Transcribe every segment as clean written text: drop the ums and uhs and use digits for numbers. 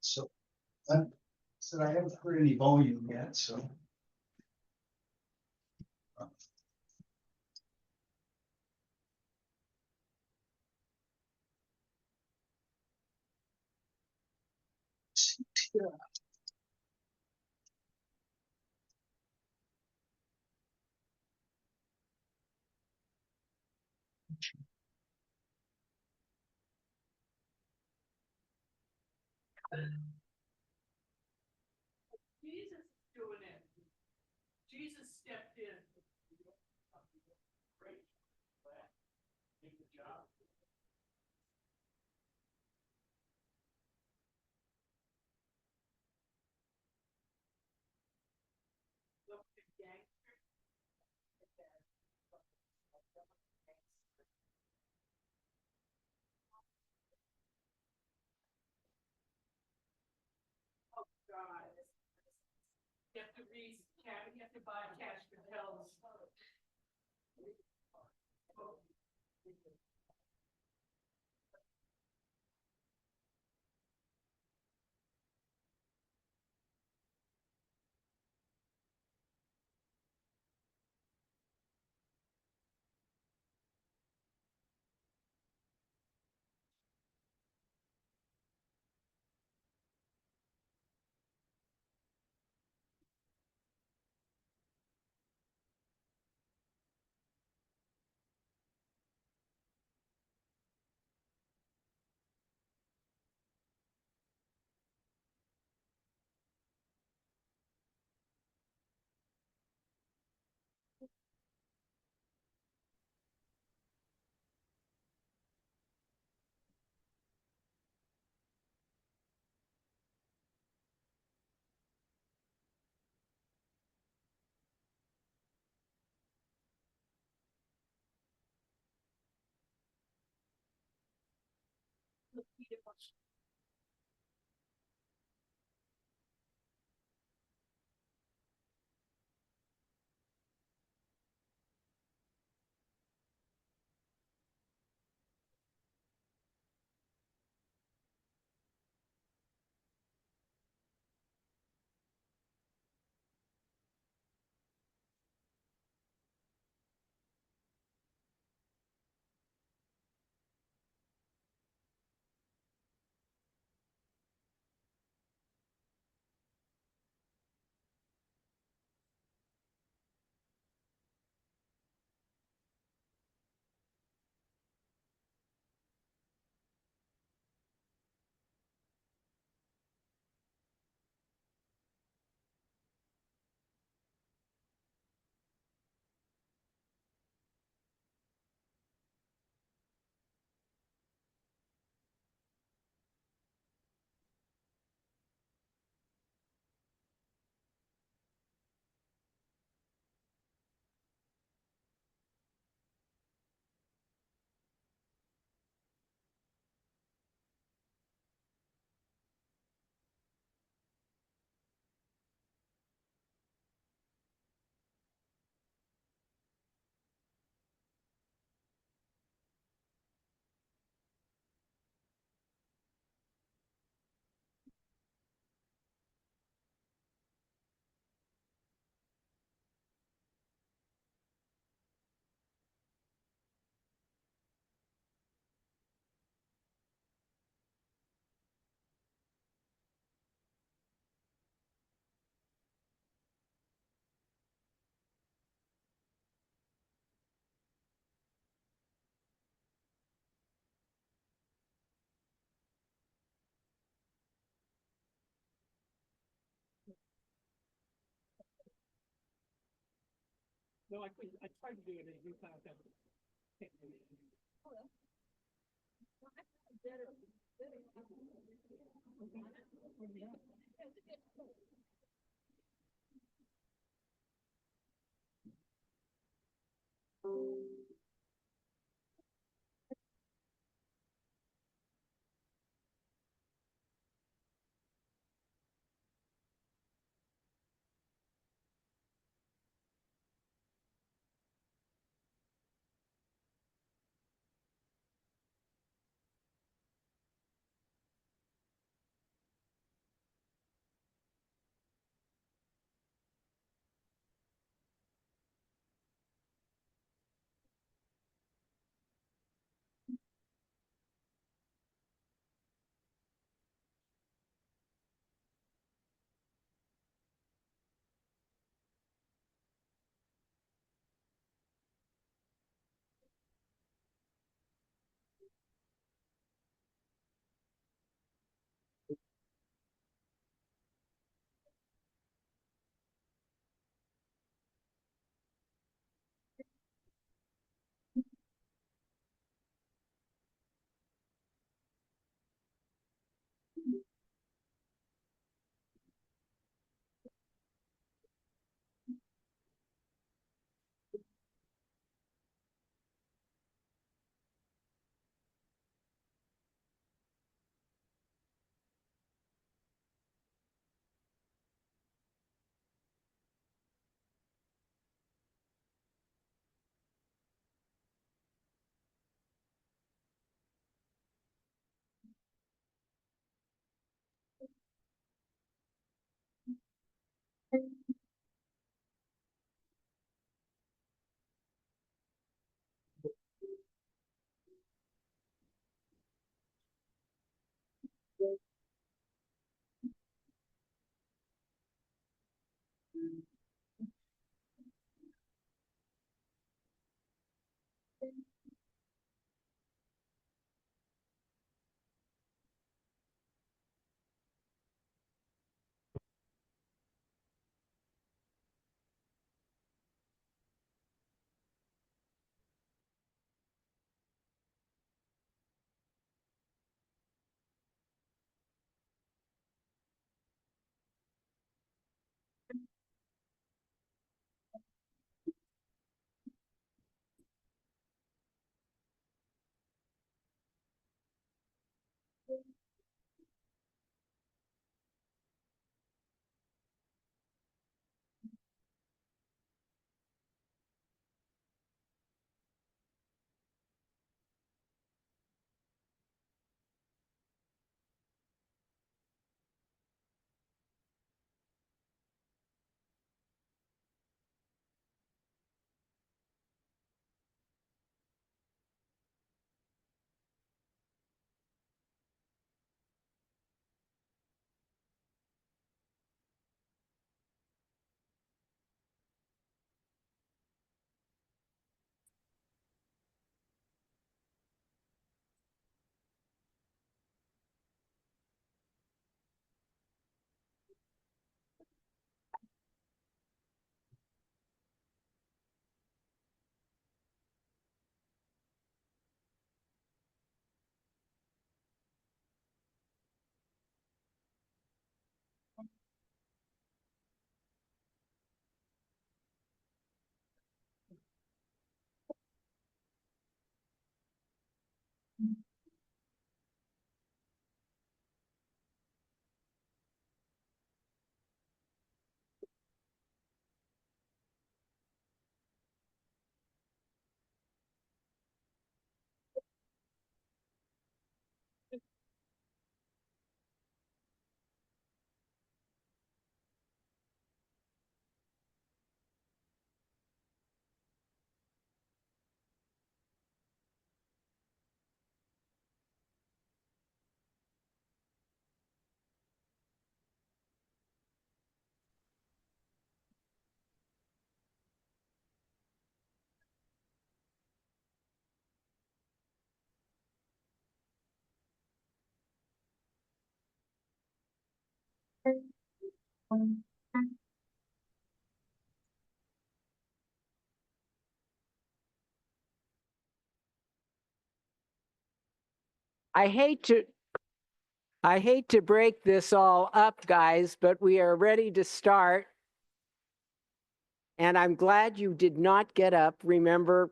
So I said I haven't heard any volume yet, so. Yeah. Jesus is doing it. Jesus stepped in. Great. Good job. Look, the gangster. Oh God. You have to read cash, you have to buy cash for pills. No, I tried to do it and you found that. I hate to break this all up, guys, but we are ready to start. And I'm glad you did not get up. Remember,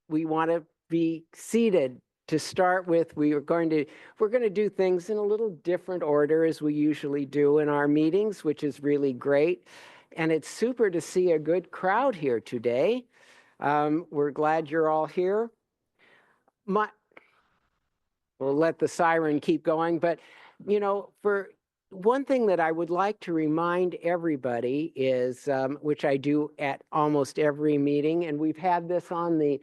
we want to be seated to start with. We're going to do things in a little different order as we usually do in our meetings, which is really great. And it's super to see a good crowd here today. We're glad you're all here. We'll let the siren keep going. But, you know, for one thing that I would like to remind everybody is, which I do at almost every meeting, and we've had this on the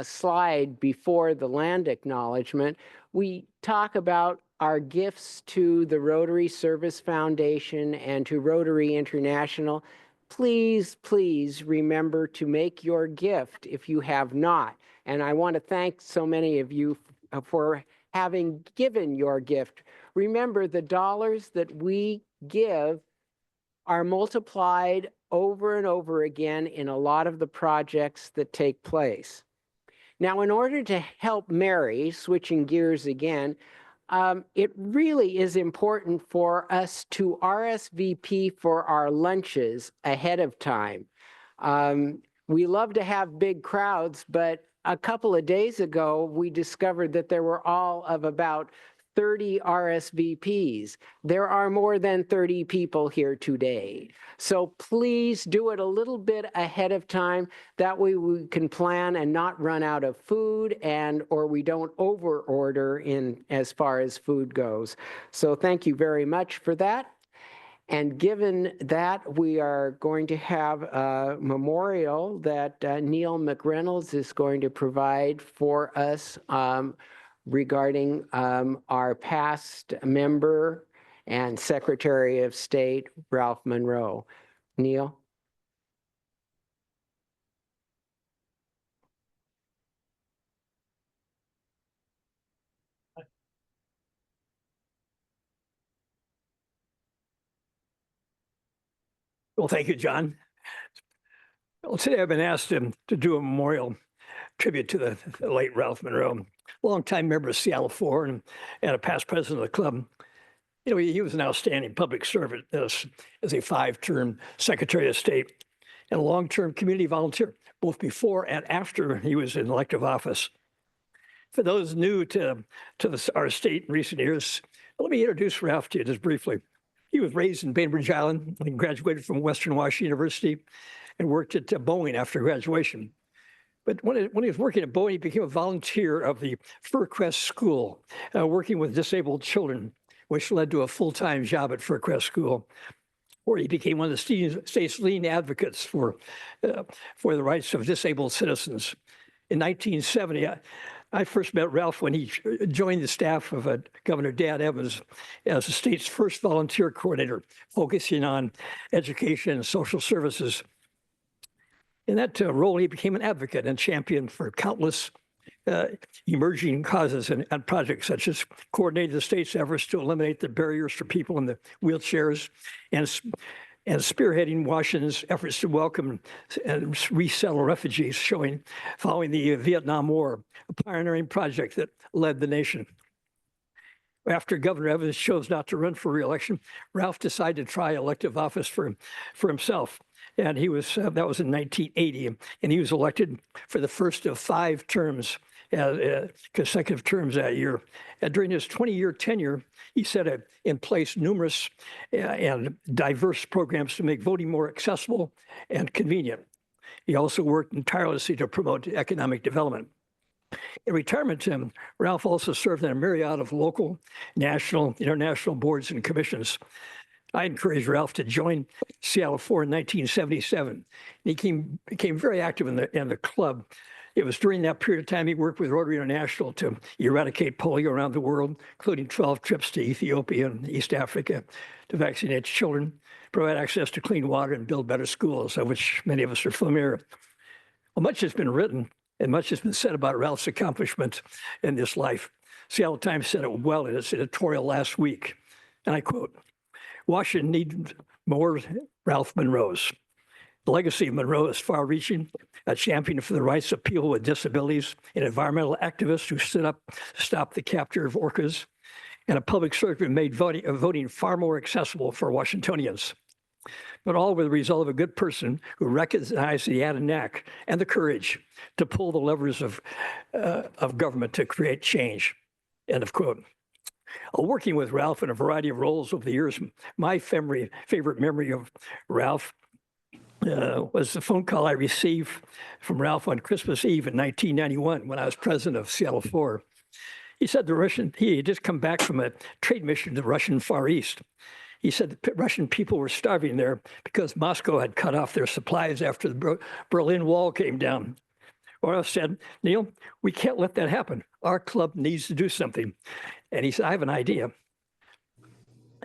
slide before the land acknowledgement, we talk about our gifts to the Rotary Service Foundation and to Rotary International. Please, please remember to make your gift if you have not. And I want to thank so many of you for having given your gift. Remember, the dollars that we give are multiplied over and over again in a lot of the projects that take place. Now, in order to help Mary, switching gears again, it really is important for us to RSVP for our lunches ahead of time. We love to have big crowds, but a couple of days ago, we discovered that there were all of about 30 RSVPs. There are more than 30 people here today. So please do it a little bit ahead of time. That way we can plan and not run out of food or we don't over order in as far as food goes. So thank you very much for that. And given that, we are going to have a memorial that Neil McReynolds is going to provide for us regarding our past member and Secretary of State, Ralph Monroe. Neil? Well, thank you, John. Well, today I've been asked to do a memorial tribute to the late Ralph Monroe, longtime member of Seattle 4 and a past president of the club. You know, he was an outstanding public servant as a 5-term Secretary of State and a long-term community volunteer, both before and after he was in elective office. For those new to our state in recent years, let me introduce Ralph to you just briefly. He was raised in Bainbridge Island and graduated from Western Washington University and worked at Boeing after graduation. But when he was working at Boeing, he became a volunteer of the Furcrest School, working with disabled children, which led to a full-time job at Furcrest School, where he became one of the state's leading advocates for the rights of disabled citizens. In 1970, I first met Ralph when he joined the staff of Governor Dan Evans as the state's first volunteer coordinator, focusing on education and social services. In that role, he became an advocate and champion for countless emerging causes and projects, such as coordinating the state's efforts to eliminate the barriers for people in the wheelchairs and spearheading Washington's efforts to welcome and resettle refugees, following the Vietnam War, a pioneering project that led the nation. After Governor Evans chose not to run for re-election, Ralph decided to try elective office for himself. And that was in 1980, and he was elected for the first of 5 terms, consecutive terms that year. And during his 20-year tenure, he set in place numerous and diverse programs to make voting more accessible and convenient. He also worked tirelessly to promote economic development. In retirement, Ralph also served on a myriad of local, national, international boards and commissions. I encouraged Ralph to join Seattle 4 in 1977. He became very active in the club. It was during that period of time he worked with Rotary International to eradicate polio around the world, including 12 trips to Ethiopia and East Africa to vaccinate children, provide access to clean water, and build better schools, of which many of us are familiar. Well, much has been written and much has been said about Ralph's accomplishments in this life. Seattle Times said it well in its editorial last week, and I quote, Washington needed more Ralph Monroes. The legacy of Monroe is far-reaching, a champion for the rights of people with disabilities, an environmental activist who stood up to stop the capture of orcas, and a public servant who made voting far more accessible for Washingtonians. But all were the result of a good person who recognized he had a knack and the courage to pull the levers of government to create change. End of quote. Working with Ralph in a variety of roles over the years, my favorite memory of Ralph was the phone call I received from Ralph on Christmas Eve in 1991 when I was president of Seattle 4. He said he had just come back from a trade mission to the Russian Far East. He said the Russian people were starving there because Moscow had cut off their supplies after the Berlin Wall came down. Ralph said, Neil, we can't let that happen. Our club needs to do something. And he said, I have an idea.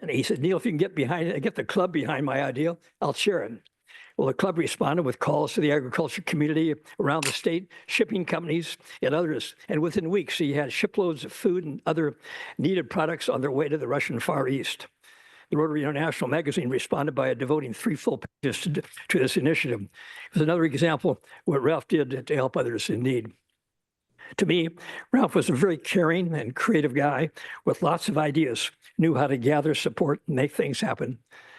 And he said, Neil, if you can get the club behind my idea, I'll share it. Well, the club responded with calls to the agriculture community around the state, shipping companies, and others. And within weeks, he had shiploads of food and other needed products on their way to the Russian Far East. The Rotary International magazine responded by devoting 3 full pages to this initiative. It was another example of what Ralph did to help others in need. To me, Ralph was a very caring and creative guy with lots of ideas, knew how to gather support and make things happen.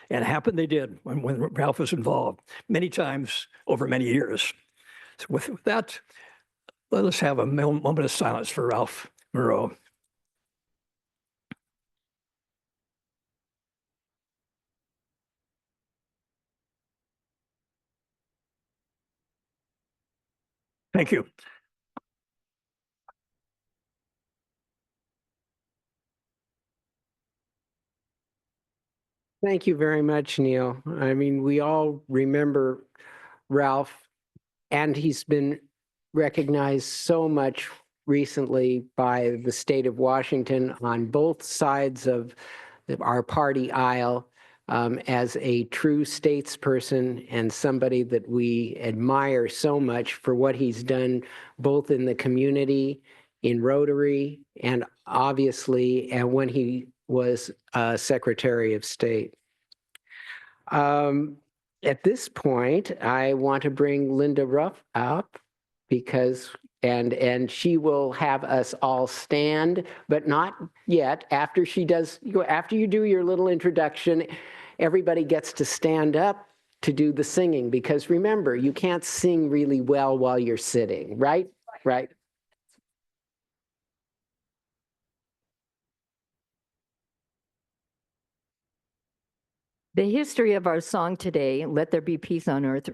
And happen they did when Ralph was involved, many times over many years. So with that, let us have a moment of silence for Ralph Monroe. Thank you. Thank you very much, Neil. I mean, we all remember Ralph, and he's been recognized so much recently by the state of Washington on both sides of our party aisle as a true statesperson and somebody that we admire so much for what he's done both in the community, in Rotary, and obviously when he was Secretary of State. At this point, I want to bring Linda Ruff up because, and she will have us all stand, but not yet. After you do your little introduction, everybody gets to stand up to do the singing, because remember, you can't sing really well while you're sitting, right? Right. The history of our song today, Let There Be Peace on Earth,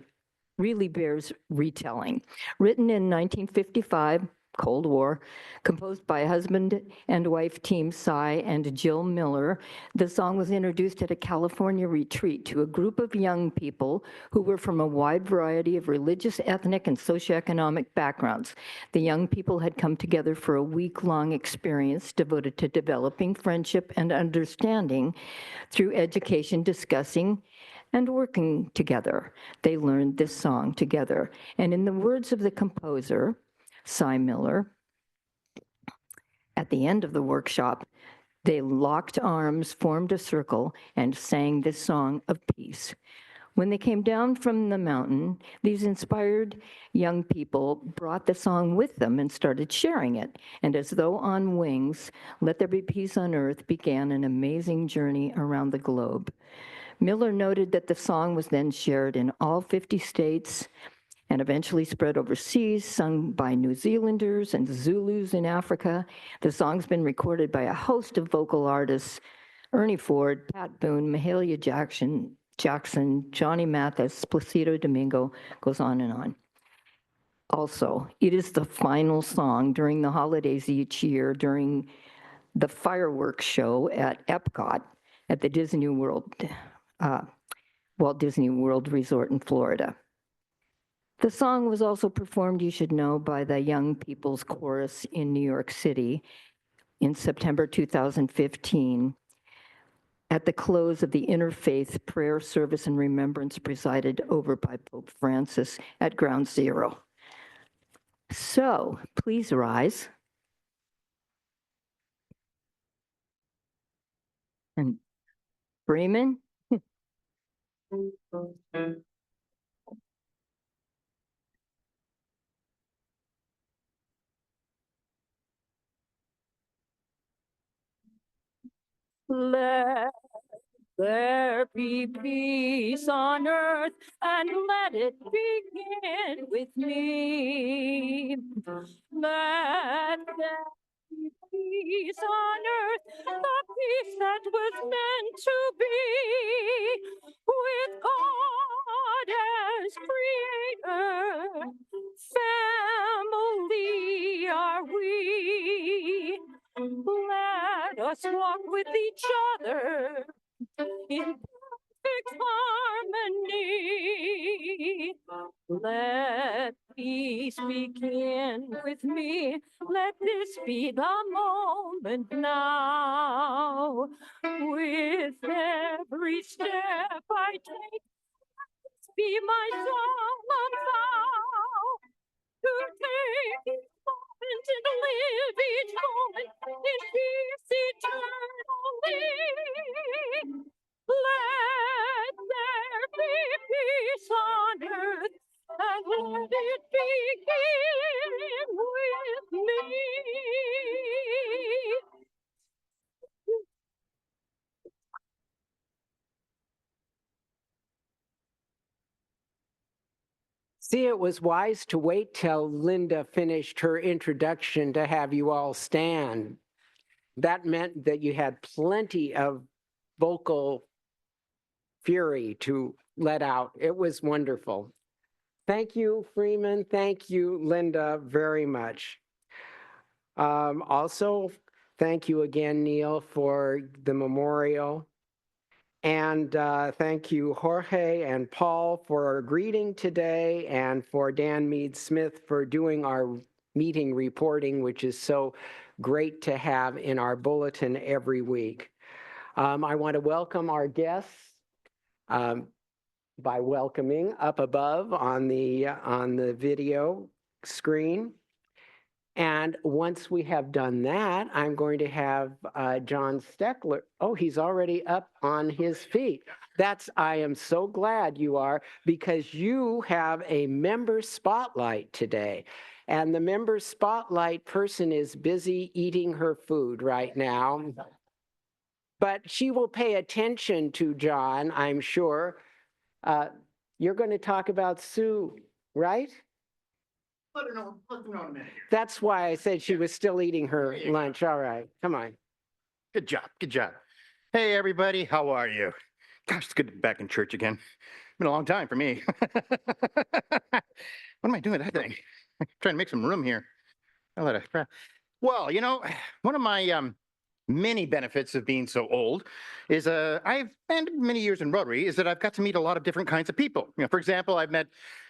really bears retelling. Written in 1955, Cold War, composed by husband and wife team Cy and Jill Miller, the song was introduced at a California retreat to a group of young people who were from a wide variety of religious, ethnic, and socioeconomic backgrounds. The young people had come together for a week-long experience devoted to developing friendship and understanding through education, discussing, and working together. They learned this song together. And in the words of the composer, Cy Miller, at the end of the workshop, they locked arms, formed a circle, and sang this song of peace. When they came down from the mountain, these inspired young people brought the song with them and started sharing it. And as though on wings, Let There Be Peace on Earth began an amazing journey around the globe. Miller noted that the song was then shared in all 50 states and eventually spread overseas, sung by New Zealanders and Zulus in Africa. The song's been recorded by a host of vocal artists: Ernie Ford, Pat Boone, Mahalia Jackson, Johnny Mathis, Placido Domingo, goes on and on. Also, it is the final song during the holidays each year during the fireworks show at Epcot at the Walt Disney World Resort in Florida. The song was also performed, you should know, by the Young People's Chorus in New York City in September 2015 at the close of the interfaith prayer service and remembrance presided over by Pope Francis at Ground Zero. So please rise. And Freeman? Let there be peace on earth and let it begin with me. Let there be peace on earth, the peace that was meant to be with God as creator. Family are we. Let us walk with each other in perfect harmony. Let peace begin with me. Let this be the moment now. With every step I take, be my solemn vow to take each moment and live each moment in peace eternally. Let there be peace on earth and let it begin with me. See, it was wise to wait till Linda finished her introduction to have you all stand. That meant that you had plenty of vocal fury to let out. It was wonderful. Thank you, Freeman. Thank you, Linda, very much. Also, thank you again, Neil, for the memorial. And thank you, Jorge and Paul, for our greeting today, and for Dan Mead-Smith for doing our meeting reporting, which is so great to have in our bulletin every week. I want to welcome our guests by welcoming up above on the video screen. And once we have done that, I'm going to have John Steckler. Oh, he's already up on his feet. I am so glad you are, because you have a member spotlight today. And the member spotlight person is busy eating her food right now. But she will pay attention to John, I'm sure. You're going to talk about Sue, right? Let her know in a minute. That's why I said she was still eating her lunch. All right, come on. Good job. Good job. Hey, everybody. How are you? Gosh, it's good to be back in church again. Been a long time for me. What am I doing with that thing? I'm trying to make some room here. Well, you know, one of my many benefits of being so old is I've spent many years in Rotary is that I've got to meet a lot of different kinds of people. You know, for example, I've met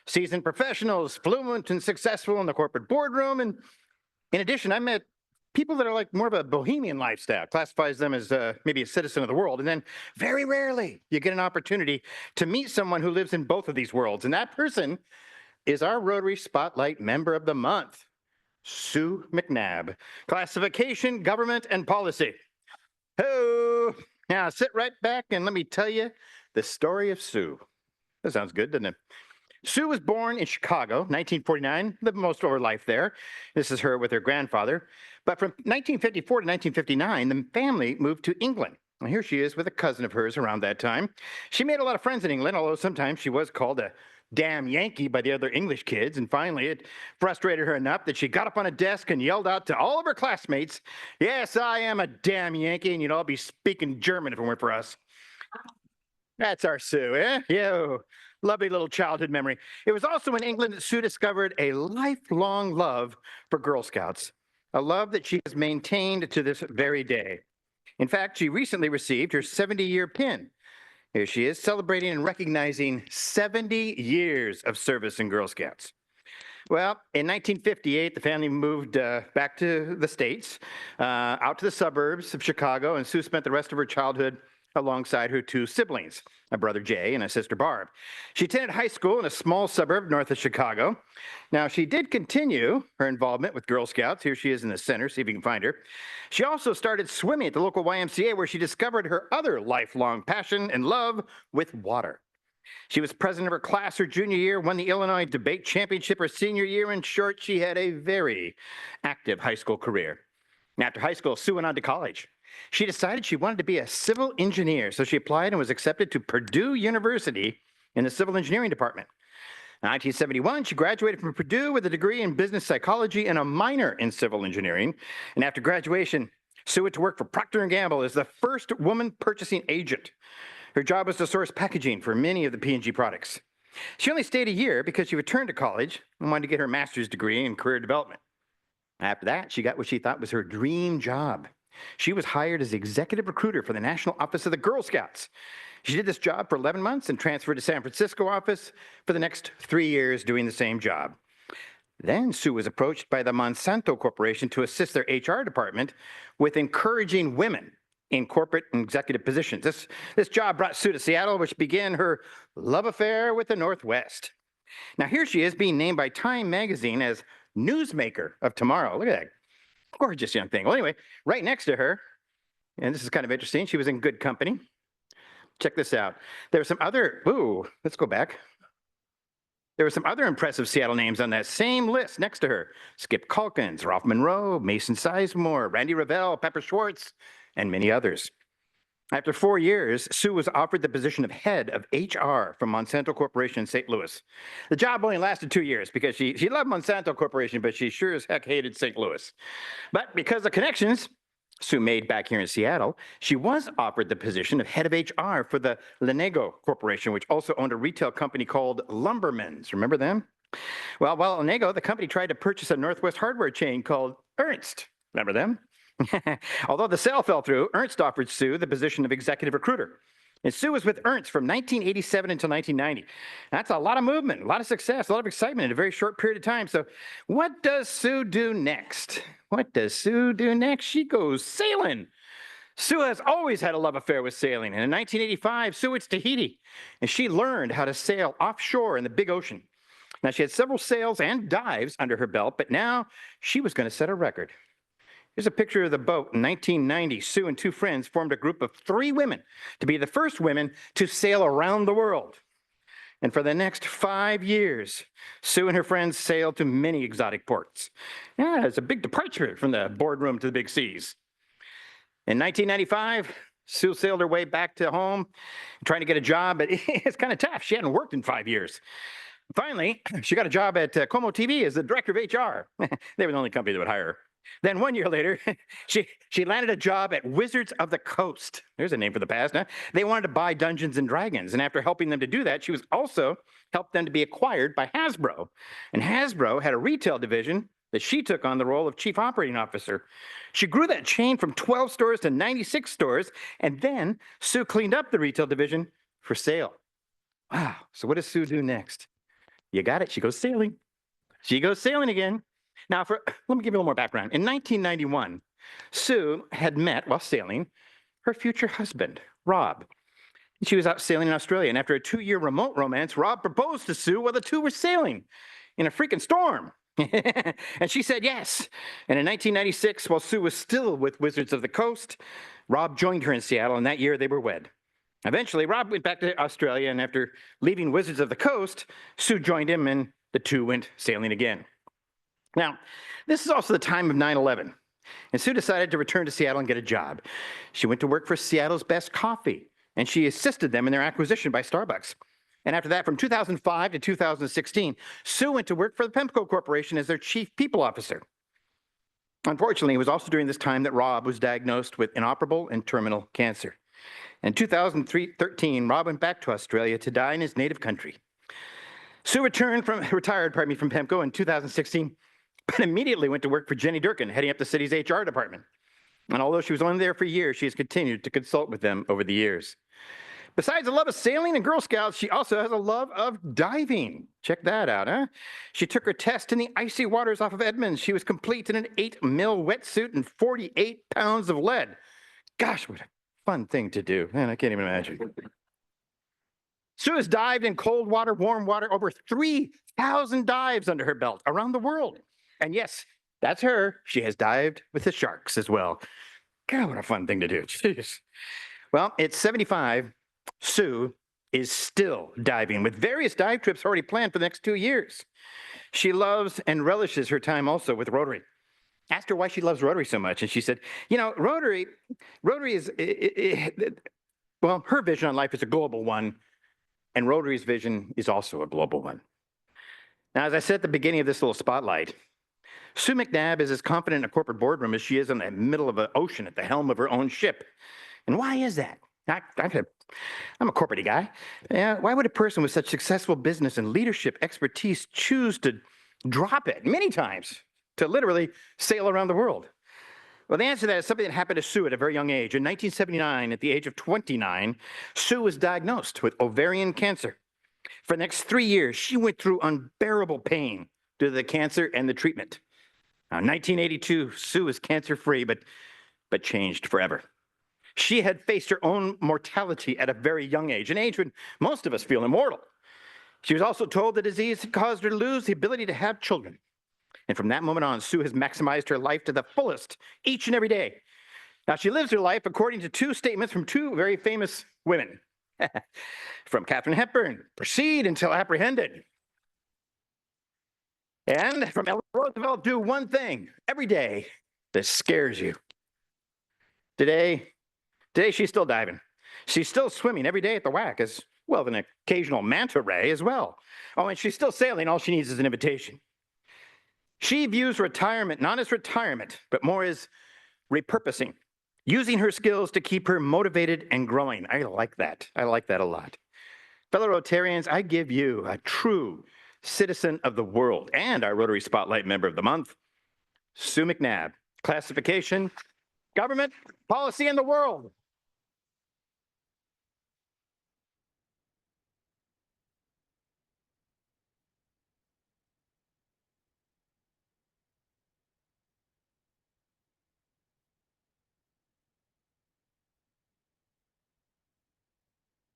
seasoned professionals, fluent and successful in the corporate boardroom. And in addition, I met people that are like more of a bohemian lifestyle, classifies them as maybe a citizen of the world. And then very rarely you get an opportunity to meet someone who lives in both of these worlds. And that person is our Rotary Spotlight Member of the Month, Sue McNabb, Classification, Government, and Policy. Oh, now sit right back and let me tell you the story of Sue. That sounds good, doesn't it? Sue was born in Chicago, 1949, lived most of her life there. This is her with her grandfather. But from 1954 to 1959, the family moved to England. And here she is with a cousin of hers around that time. She made a lot of friends in England, although sometimes she was called a damn Yankee by the other English kids. And finally, it frustrated her enough that she got up on a desk and yelled out to all of her classmates, "Yes, I am a damn Yankee, and you'd all be speaking German if it weren't for us." That's our Sue, eh? Yo, lovely little childhood memory. It was also in England that Sue discovered a lifelong love for Girl Scouts, a love that she has maintained to this very day. In fact, she recently received her 70-year pin. Here she is, celebrating and recognizing 70 years of service in Girl Scouts. Well, in 1958, the family moved back to the States, out to the suburbs of Chicago, and Sue spent the rest of her childhood alongside her two siblings, a brother Jay and a sister Barb. She attended high school in a small suburb north of Chicago. Now, she did continue her involvement with Girl Scouts. Here she is in the center, see if you can find her. She also started swimming at the local YMCA, where she discovered her other lifelong passion and love with water. She was president of her class her junior year, won the Illinois Debate Championship her senior year. In short, she had a very active high school career. After high school, Sue went on to college. She decided she wanted to be a civil engineer, so she applied and was accepted to Purdue University in the civil engineering department. In 1971, she graduated from Purdue with a degree in business psychology and a minor in civil engineering. And after graduation, Sue went to work for Procter & Gamble as the first woman purchasing agent. Her job was to source packaging for many of the P&G products. She only stayed a year because she returned to college and wanted to get her master's degree in career development. After that, she got what she thought was her dream job. She was hired as executive recruiter for the National Office of the Girl Scouts. She did this job for 11 months and transferred to San Francisco office for the next 3 years doing the same job. Then Sue was approached by the Monsanto Corporation to assist their HR department with encouraging women in corporate and executive positions. This job brought Sue to Seattle, which began her love affair with the Northwest. Now here she is being named by Time magazine as Newsmaker of Tomorrow. Look at that. Gorgeous young thing. Well, anyway, right next to her, and this is kind of interesting, she was in good company. Check this out. There were some other, let's go back. There were some other impressive Seattle names on that same list next to her. Skip Calkins, Ralph Monroe, Mason Sizemore, Randy Revelle, Pepper Schwartz, and many others. After 4 years, Sue was offered the position of head of HR from Monsanto Corporation in St. Louis. The job only lasted 2 years because she loved Monsanto Corporation, but she sure as heck hated St. Louis. But because of connections Sue made back here in Seattle, she was offered the position of head of HR for the Lanego Corporation, which also owned a retail company called Lumbermans. Remember them? Well, while at Lanego, the company tried to purchase a Northwest hardware chain called Ernst. Remember them? Although the sale fell through, Ernst offered Sue the position of executive recruiter. And Sue was with Ernst from 1987 until 1990. That's a lot of movement, a lot of success, a lot of excitement in a very short period of time. So what does Sue do next? What does Sue do next? She goes sailing. Sue has always had a love affair with sailing. And in 1985, Sue went to Tahiti, and she learned how to sail offshore in the big ocean. Now, she had several sails and dives under her belt, but now she was going to set a record. Here's a picture of the boat. In 1990, Sue and two friends formed a group of 3 women to be the first women to sail around the world. And for the next 5 years, Sue and her friends sailed to many exotic ports. Yeah, it's a big departure from the boardroom to the big seas. In 1995, Sue sailed her way back to home, trying to get a job, but it's kind of tough. She hadn't worked in 5 years. Finally, she got a job at Como TV as the director of HR. They were the only company that would hire her. Then 1 year later, she landed a job at Wizards of the Coast. There's a name for the past, huh? They wanted to buy Dungeons and Dragons, and after helping them to do that, she was also helped them to be acquired by Hasbro. And Hasbro had a retail division that she took on the role of chief operating officer. She grew that chain from 12 stores to 96 stores, and then Sue cleaned up the retail division for sale. Wow, so what does Sue do next? You got it, she goes sailing. She goes sailing again. Now, let me give you a little more background. In 1991, Sue had met, while sailing, her future husband, Rob. She was out sailing in Australia, and after a 2-year remote romance, Rob proposed to Sue while the two were sailing in a freaking storm. And she said yes. And in 1996, while Sue was still with Wizards of the Coast, Rob joined her in Seattle, and that year they were wed. Eventually, Rob went back to Australia, and after leaving Wizards of the Coast, Sue joined him, and the two went sailing again. Now, this is also the time of 9/11, and Sue decided to return to Seattle and get a job. She went to work for Seattle's Best Coffee, and she assisted them in their acquisition by Starbucks. And after that, from 2005 to 2016, Sue went to work for the PEMCO Corporation as their chief people officer. Unfortunately, it was also during this time that Rob was diagnosed with inoperable and terminal cancer. In 2013, Rob went back to Australia to die in his native country. Sue retired from PEMCO in 2016, but immediately went to work for Jenny Durkin, heading up the city's HR department. And although she was only there for a year, she has continued to consult with them over the years. Besides a love of sailing and Girl Scouts, she also has a love of diving. Check that out, huh? She took her test in the icy waters off of Edmonds. She was complete in an 8 mil wetsuit and 48 pounds of lead. Gosh, what a fun thing to do. Man, I can't even imagine. Sue has dived in cold water, warm water, over 3,000 dives under her belt around the world. And yes, that's her. She has dived with the sharks as well. God, what a fun thing to do. Jeez. Well, it's 75. Sue is still diving with various dive trips already planned for the next 2 years. She loves and relishes her time also with Rotary. Asked her why she loves Rotary so much, and she said, you know, Rotary is, well, her vision on life is a global one, and Rotary's vision is also a global one. Now, as I said at the beginning of this little spotlight, Sue McNabb is as confident in a corporate boardroom as she is in the middle of an ocean at the helm of her own ship. And why is that? I'm a corporate guy. Why would a person with such successful business and leadership expertise choose to drop it many times to literally sail around the world? Well, the answer to that is something that happened to Sue at a very young age. In 1979, at the age of 29, Sue was diagnosed with ovarian cancer. For the next 3 years, she went through unbearable pain due to the cancer and the treatment. Now, in 1982, Sue was cancer-free, but changed forever. She had faced her own mortality at a very young age, an age when most of us feel immortal. She was also told the disease had caused her to lose the ability to have children. And from that moment on, Sue has maximized her life to the fullest each and every day. Now, she lives her life according to two statements from two very famous women. From Katharine Hepburn, proceed until apprehended. And from Eleanor Roosevelt, do one thing every day that scares you. Today she's still diving. She's still swimming every day at the WAC, as well as an occasional manta ray as well. Oh, and she's still sailing. All she needs is an invitation. She views retirement not as retirement, but more as repurposing, using her skills to keep her motivated and growing. I like that. I like that a lot. Fellow Rotarians, I give you a true citizen of the world and our Rotary Spotlight Member of the Month, Sue McNabb. Classification, government, policy in the world.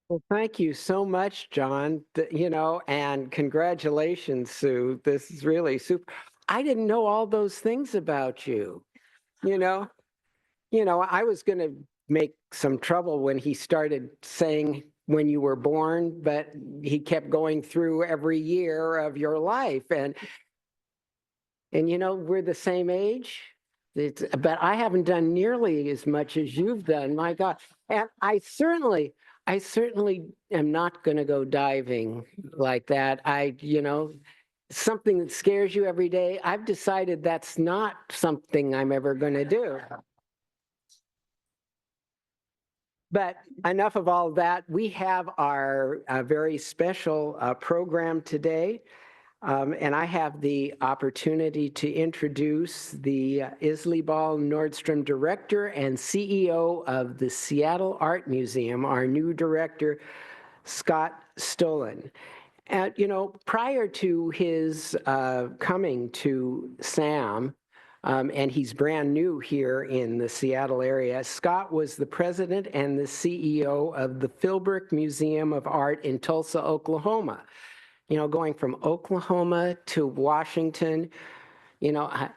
Well, thank you so much, John. And congratulations, Sue. This is really super. I didn't know all those things about you. You know, I was going to make some trouble when he started saying when you were born, but he kept going through every year of your life. And we're the same age. But I haven't done nearly as much as you've done. My God. And I certainly am not going to go diving like that. Something that scares you every day, I've decided that's not something I'm ever going to do. But enough of all that. We have our very special program today. And I have the opportunity to introduce the Isley Ball Nordstrom director and CEO of the Seattle Art Museum, our new director, Scott Stulen. And, prior to his coming to SAM, and he's brand new here in the Seattle area, Scott was the president and the CEO of the Philbrook Museum of Art in Tulsa, Oklahoma. Going from Oklahoma to Washington, I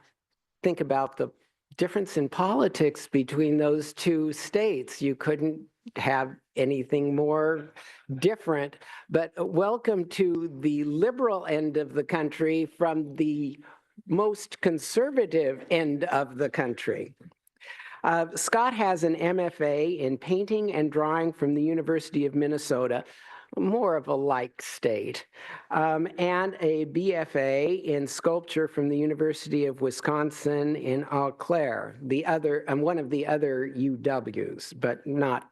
think about the difference in politics between those two states. You couldn't have anything more different. But welcome to the liberal end of the country from the most conservative end of the country. Scott has an MFA in painting and drawing from the University of Minnesota, more of a like state, and a BFA in sculpture from the University of Wisconsin in Eau Claire, one of the other UWs, but not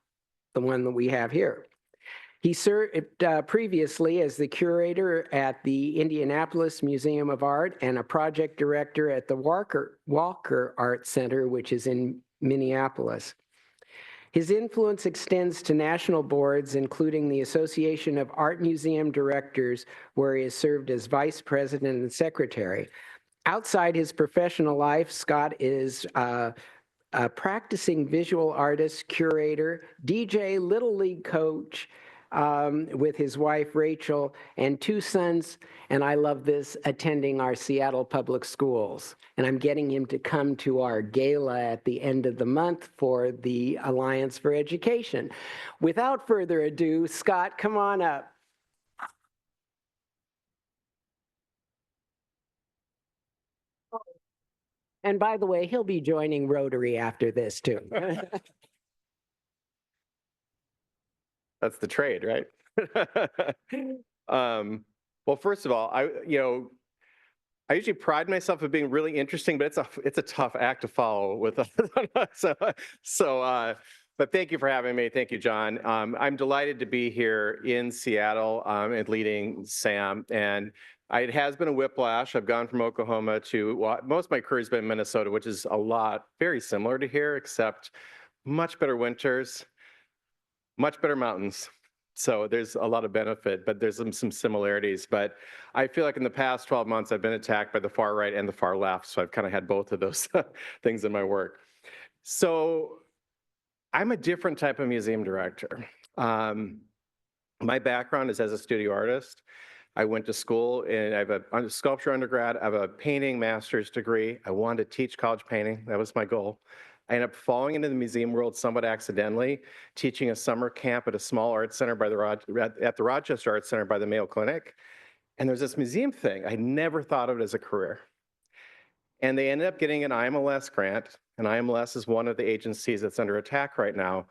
the one that we have here. He served previously as the curator at the Indianapolis Museum of Art and a project director at the Walker Art Center, which is in Minneapolis. His influence extends to national boards, including the Association of Art Museum Directors, where he has served as vice president and secretary. Outside his professional life, Scott is a practicing visual artist, curator, DJ, Little League coach, with his wife, Rachel, and 2 sons, and I love this, attending our Seattle public schools. And I'm getting him to come to our gala at the end of the month for the Alliance for Education. Without further ado, Scott, come on up. And by the way, he'll be joining Rotary after this, too. That's the trade, right? Well, first of all, I usually pride myself of being really interesting, but it's a tough act to follow with. But thank you for having me. Thank you, John. I'm delighted to be here in Seattle and leading SAM. And it has been a whiplash. I've gone from Oklahoma to, well, most of my career has been in Minnesota, which is a lot very similar to here, except much better winters, much better mountains. So there's a lot of benefit, but there's some similarities. But I feel like in the past 12 months, I've been attacked by the far right and the far left. So I've kind of had both of those things in my work. So I'm a different type of museum director. My background is as a studio artist. I went to school and I have a sculpture undergrad. I have a painting master's degree. I wanted to teach college painting. That was my goal. I ended up falling into the museum world somewhat accidentally, teaching a summer camp at a small art center at the Rochester Art Center by the Mayo Clinic. And there's this museum thing. I never thought of it as a career. And they ended up getting an IMLS grant, and IMLS is one of the agencies that's under attack right now,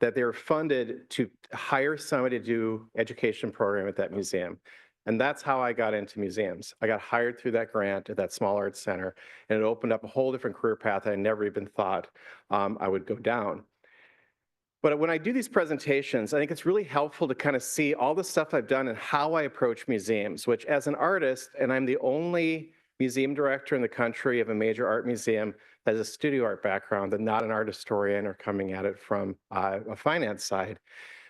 that they were funded to hire somebody to do education program at that museum. And that's how I got into museums. I got hired through that grant at that small arts center, and it opened up a whole different career path I never even thought I would go down. But when I do these presentations, I think it's really helpful to kind of see all the stuff I've done and how I approach museums, which as an artist, and I'm the only museum director in the country of a major art museum that has a studio art background and not an art historian or coming at it from a finance side,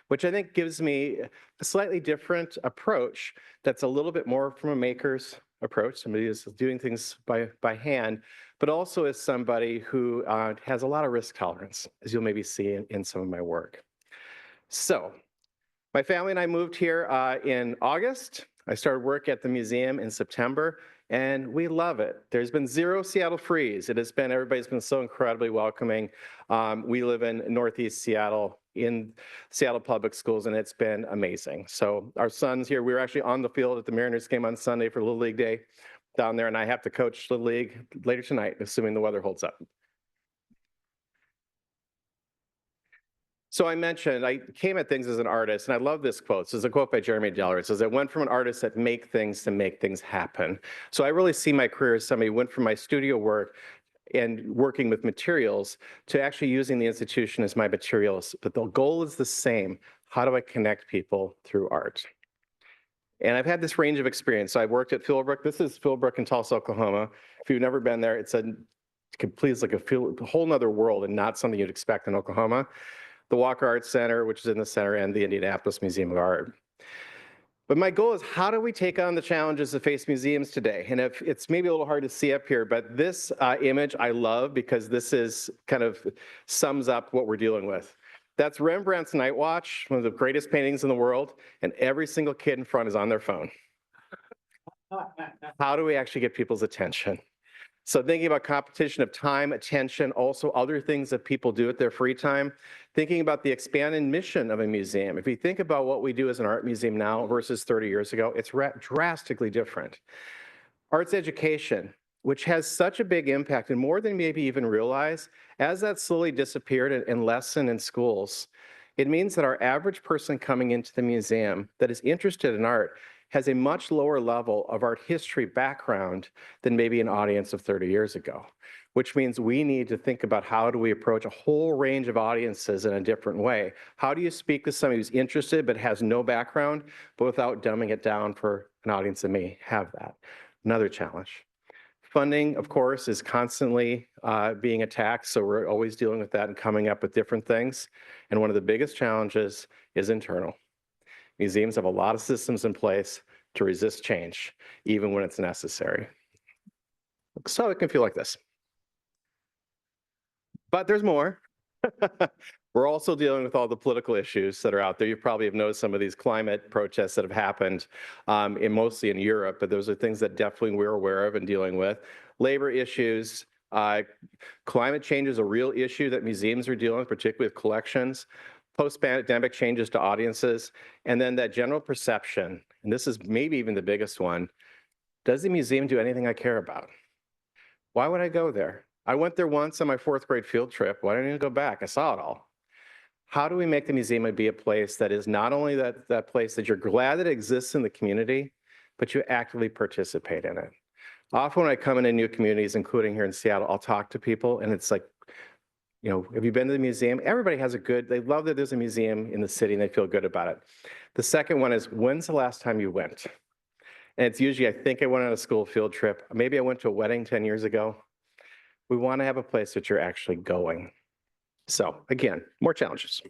which I think gives me a slightly different approach that's a little bit more from a maker's approach, somebody who's doing things by hand, but also as somebody who has a lot of risk tolerance, as you'll maybe see in some of my work. So my family and I moved here in August. I started work at the museum in September, and we love it. There's been 0 Seattle freeze. Everybody's been so incredibly welcoming. We live in Northeast Seattle, in Seattle Public Schools, and it's been amazing. So our son's here. We were actually on the field at the Mariners game on Sunday for Little League Day down there, and I have to coach Little League later tonight, assuming the weather holds up. So I mentioned, I came at things as an artist, and I love this quote. This is a quote by Jeremy Deller. It says, I went from an artist that make things to make things happen. So I really see my career as somebody who went from my studio work and working with materials to actually using the institution as my materials. But the goal is the same. How do I connect people through art? And I've had this range of experience. So I worked at Philbrook. This is Philbrook in Tulsa, Oklahoma. If you've never been there, it's a whole nother world and not something you'd expect in Oklahoma. The Walker Art Center, which is in the center, and the Indianapolis Museum of Art. But my goal is, how do we take on the challenges that face museums today? And if it's maybe a little hard to see up here, but this image I love because this is kind of sums up what we're dealing with. That's Rembrandt's Night Watch, one of the greatest paintings in the world, and every single kid in front is on their phone. How do we actually get people's attention? So thinking about competition of time, attention, also other things that people do at their free time, thinking about the expanded mission of a museum. If you think about what we do as an art museum now versus 30 years ago, it's drastically different. Arts education, which has such a big impact and more than maybe even realize, as that slowly disappeared and lessened in schools, it means that our average person coming into the museum that is interested in art has a much lower level of art history background than maybe an audience of 30 years ago, which means we need to think about how do we approach a whole range of audiences in a different way. How do you speak to somebody who's interested but has no background, but without dumbing it down for an audience that may have that? Another challenge. Funding, of course, is constantly being attacked, so we're always dealing with that and coming up with different things. And one of the biggest challenges is internal. Museums have a lot of systems in place to resist change, even when it's necessary. So it can feel like this. But there's more. We're also dealing with all the political issues that are out there. You probably have noticed some of these climate protests that have happened, mostly in Europe, but those are things that definitely we're aware of and dealing with. Labor issues, climate change is a real issue that museums are dealing with, particularly with collections, post-pandemic changes to audiences, and then that general perception, and this is maybe even the biggest one, does the museum do anything I care about? Why would I go there? I went there once on my 4th grade field trip. Why didn't I go back? I saw it all. How do we make the museum be a place that is not only that place that you're glad that it exists in the community, but you actively participate in it? Often when I come into new communities, including here in Seattle, I'll talk to people and it's like, you know, have you been to the museum? Everybody has they love that there's a museum in the city and they feel good about it. The second one is, when's the last time you went? And it's usually, I think I went on a school field trip. Maybe I went to a wedding 10 years ago. We want to have a place that you're actually going. So again, more challenges.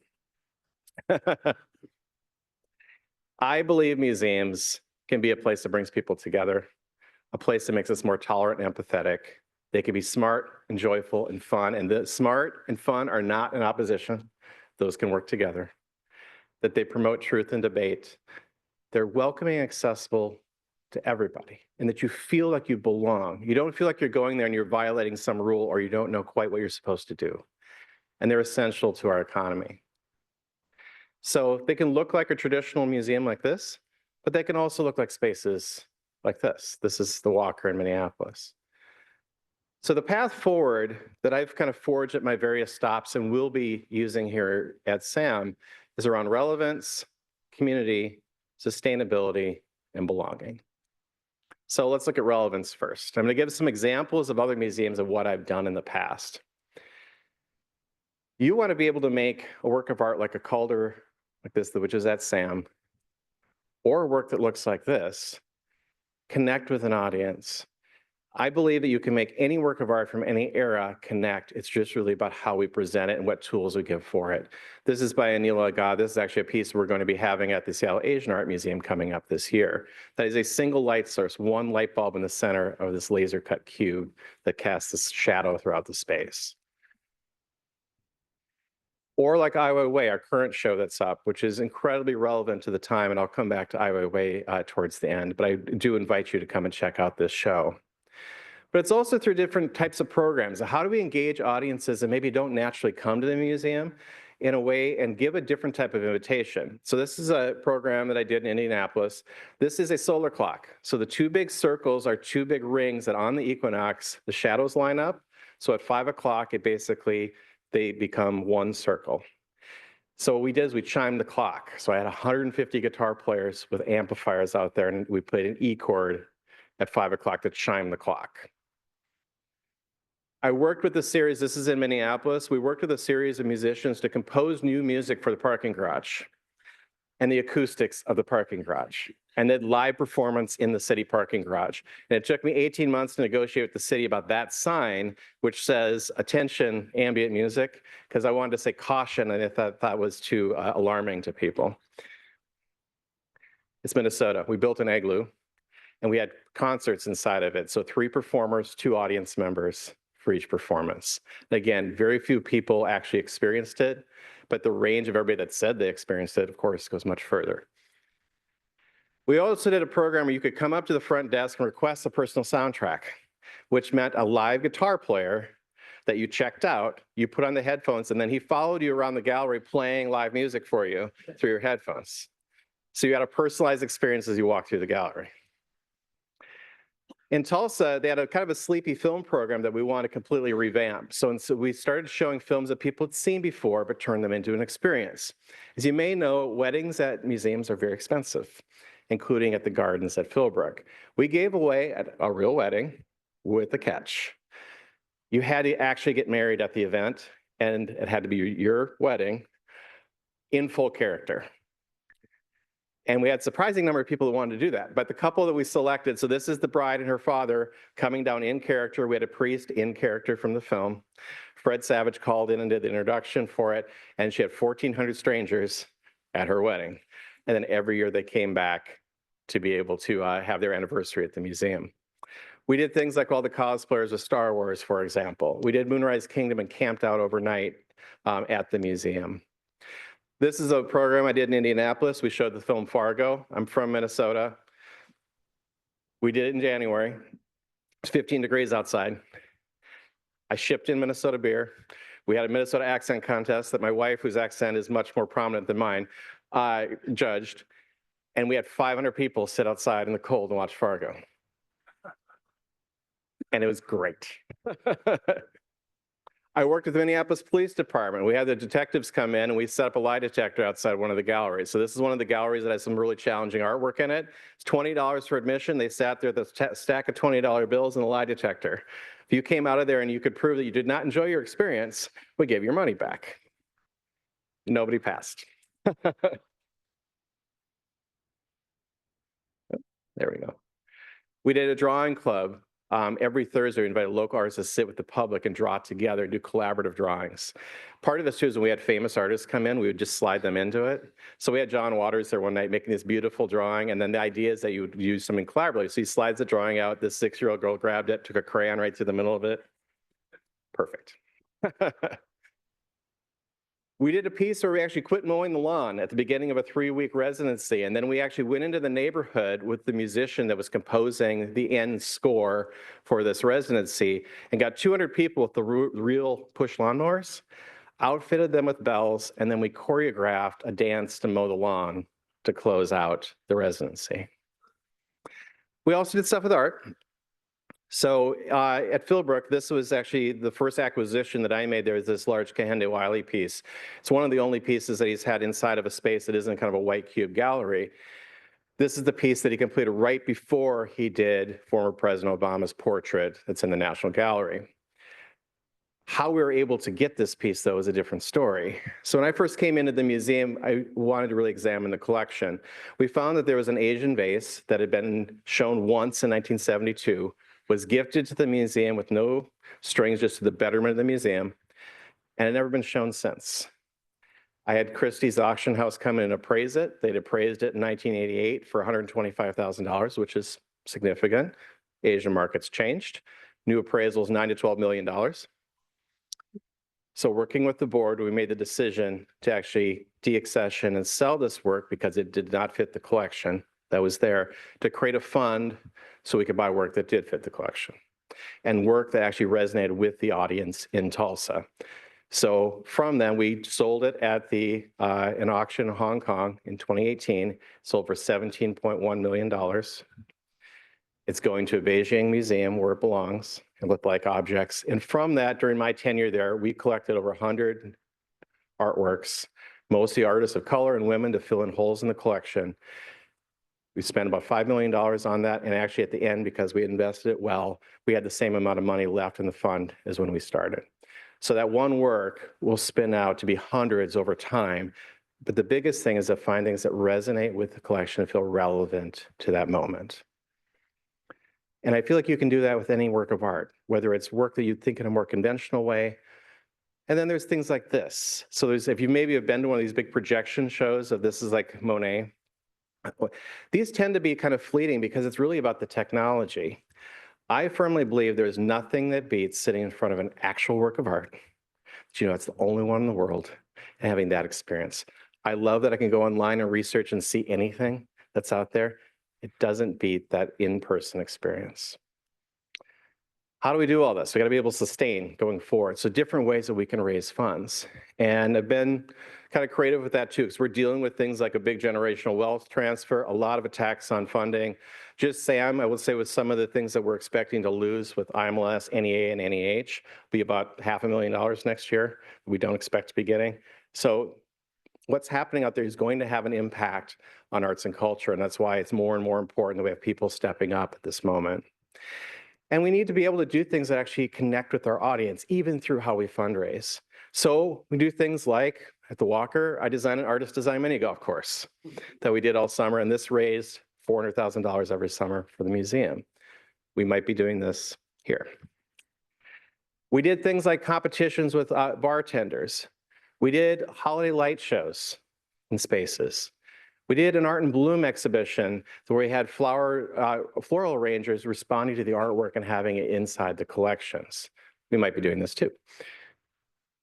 I believe museums can be a place that brings people together, a place that makes us more tolerant and empathetic. They can be smart and joyful and fun, and the smart and fun are not in opposition. Those can work together. That they promote truth and debate. They're welcoming and accessible to everybody, and that you feel like you belong. You don't feel like you're going there and you're violating some rule or you don't know quite what you're supposed to do. And they're essential to our economy. So they can look like a traditional museum like this, but they can also look like spaces like this. This is the Walker in Minneapolis. So the path forward that I've kind of forged at my various stops and will be using here at SAM is around relevance, community, sustainability, and belonging. So let's look at relevance first. I'm going to give some examples of other museums of what I've done in the past. You want to be able to make a work of art like a Calder like this, which is at SAM, or a work that looks like this, connect with an audience. I believe that you can make any work of art from any era connect. It's just really about how we present it and what tools we give for it. This is by Anila Agad. This is actually a piece we're going to be having at the Seattle Asian Art Museum coming up this year. That is a single light source, one light bulb in the center of this laser cut cube that casts this shadow throughout the space. Or like Ai Weiwei, our current show that's up, which is incredibly relevant to the time, and I'll come back to Ai Weiwei towards the end, but I do invite you to come and check out this show. But it's also through different types of programs. How do we engage audiences that maybe don't naturally come to the museum in a way and give a different type of invitation? So this is a program that I did in Indianapolis. This is a solar clock. So the 2 big circles are 2 big rings that on the equinox, the shadows line up. So at 5 o'clock, they become one circle. So what we did is we chimed the clock. So I had 150 guitar players with amplifiers out there, and we played an E chord at 5 o'clock to chime the clock. I worked with a series, this is in Minneapolis, we worked with a series of musicians to compose new music for the parking garage and the acoustics of the parking garage, and then live performance in the city parking garage. And it took me 18 months to negotiate with the city about that sign, which says, attention, ambient music, because I wanted to say caution, and I thought that was too alarming to people. It's Minnesota. We built an igloo, and we had concerts inside of it. So 3 performers, 2 audience members for each performance. Again, very few people actually experienced it, but the range of everybody that said they experienced it, of course, goes much further. We also did a program where you could come up to the front desk and request a personal soundtrack, which meant a live guitar player that you checked out, you put on the headphones, and then he followed you around the gallery playing live music for you through your headphones. So you had a personalized experience as you walk through the gallery. In Tulsa, they had a kind of a sleepy film program that we want to completely revamp. So we started showing films that people had seen before, but turned them into an experience. As you may know, weddings at museums are very expensive, including at the gardens at Philbrook. We gave away a real wedding with a catch. You had to actually get married at the event, and it had to be your wedding in full character. And we had a surprising number of people who wanted to do that. But the couple that we selected, so this is the bride and her father coming down in character. We had a priest in character from the film. Fred Savage called in and did the introduction for it. And she had 1,400 strangers at her wedding. And then every year they came back to be able to have their anniversary at the museum. We did things like all the cosplayers of Star Wars, for example. We did Moonrise Kingdom and camped out overnight at the museum. This is a program I did in Indianapolis. We showed the film Fargo. I'm from Minnesota. We did it in January. It's 15 degrees outside. I shipped in Minnesota beer. We had a Minnesota accent contest that my wife, whose accent is much more prominent than mine, judged. And we had 500 people sit outside in the cold and watch Fargo. And it was great. I worked with the Minneapolis Police Department. We had the detectives come in and we set up a lie detector outside one of the galleries. So this is one of the galleries that has some really challenging artwork in it. It's $20 for admission. They sat there with a stack of $20 bills and a lie detector. If you came out of there and you could prove that you did not enjoy your experience, we gave your money back. Nobody passed. There we go. We did a drawing club. Every Thursday, we invited local artists to sit with the public and draw together and do collaborative drawings. Part of this too is when we had famous artists come in, we would just slide them into it. So we had John Waters there one night making this beautiful drawing, and then the idea is that you would use something collaboratively. So he slides the drawing out, this 6-year-old girl grabbed it, took a crayon right through the middle of it. Perfect. We did a piece where we actually quit mowing the lawn at the beginning of a 3-week residency, and then we actually went into the neighborhood with the musician that was composing the end score for this residency and got 200 people with the real push lawnmowers, outfitted them with bells, and then we choreographed a dance to mow the lawn to close out the residency. We also did stuff with art. So at Philbrook, this was actually the first acquisition that I made. There was this large Kehinde Wiley piece. It's one of the only pieces that he's had inside of a space that isn't kind of a white cube gallery. This is the piece that he completed right before he did former President Obama's portrait that's in the National Gallery. How we were able to get this piece, though, is a different story. So when I first came into the museum, I wanted to really examine the collection. We found that there was an Asian vase that had been shown once in 1972, was gifted to the museum with no strings, just to the betterment of the museum, and had never been shown since. I had Christie's auction house come in and appraise it. They'd appraised it in 1988 for $125,000, which is significant. Asian markets changed. New appraisals, $9 to $12 million. So working with the board, we made the decision to actually deaccession and sell this work because it did not fit the collection that was there, to create a fund so we could buy work that did fit the collection and work that actually resonated with the audience in Tulsa. So from then, we sold it at an auction in Hong Kong in 2018, sold for $17.1 million. It's going to a Beijing museum where it belongs and with like objects. And from that, during my tenure there, we collected over 100 artworks, mostly artists of color and women, to fill in holes in the collection. We spent about $5 million on that, and actually at the end, because we had invested it well, we had the same amount of money left in the fund as when we started. So that one work will spin out to be hundreds over time, but the biggest thing is to find things that resonate with the collection and feel relevant to that moment. And I feel like you can do that with any work of art, whether it's work that you'd think in a more conventional way. And then there's things like this. So if you maybe have been to one of these big projection shows of this is like Monet, these tend to be kind of fleeting because it's really about the technology. I firmly believe there's nothing that beats sitting in front of an actual work of art. You know, it's the only one in the world, and having that experience. I love that I can go online and research and see anything that's out there. It doesn't beat that in-person experience. How do we do all this? We got to be able to sustain going forward. So different ways that we can raise funds. And I've been kind of creative with that too, because we're dealing with things like a big generational wealth transfer, a lot of attacks on funding. Just Sam, I would say with some of the things that we're expecting to lose with IMLS, NEA, and NEH, be about $500,000 next year. We don't expect to be getting. So what's happening out there is going to have an impact on arts and culture. And that's why it's more and more important that we have people stepping up at this moment. And we need to be able to do things that actually connect with our audience, even through how we fundraise. So we do things like at the Walker, I designed an artist design mini golf course that we did all summer, and this raised $400,000 every summer for the museum. We might be doing this here. We did things like competitions with bartenders. We did holiday light shows in spaces. We did an art and bloom exhibition where we had floral arrangers responding to the artwork and having it inside the collections. We might be doing this too.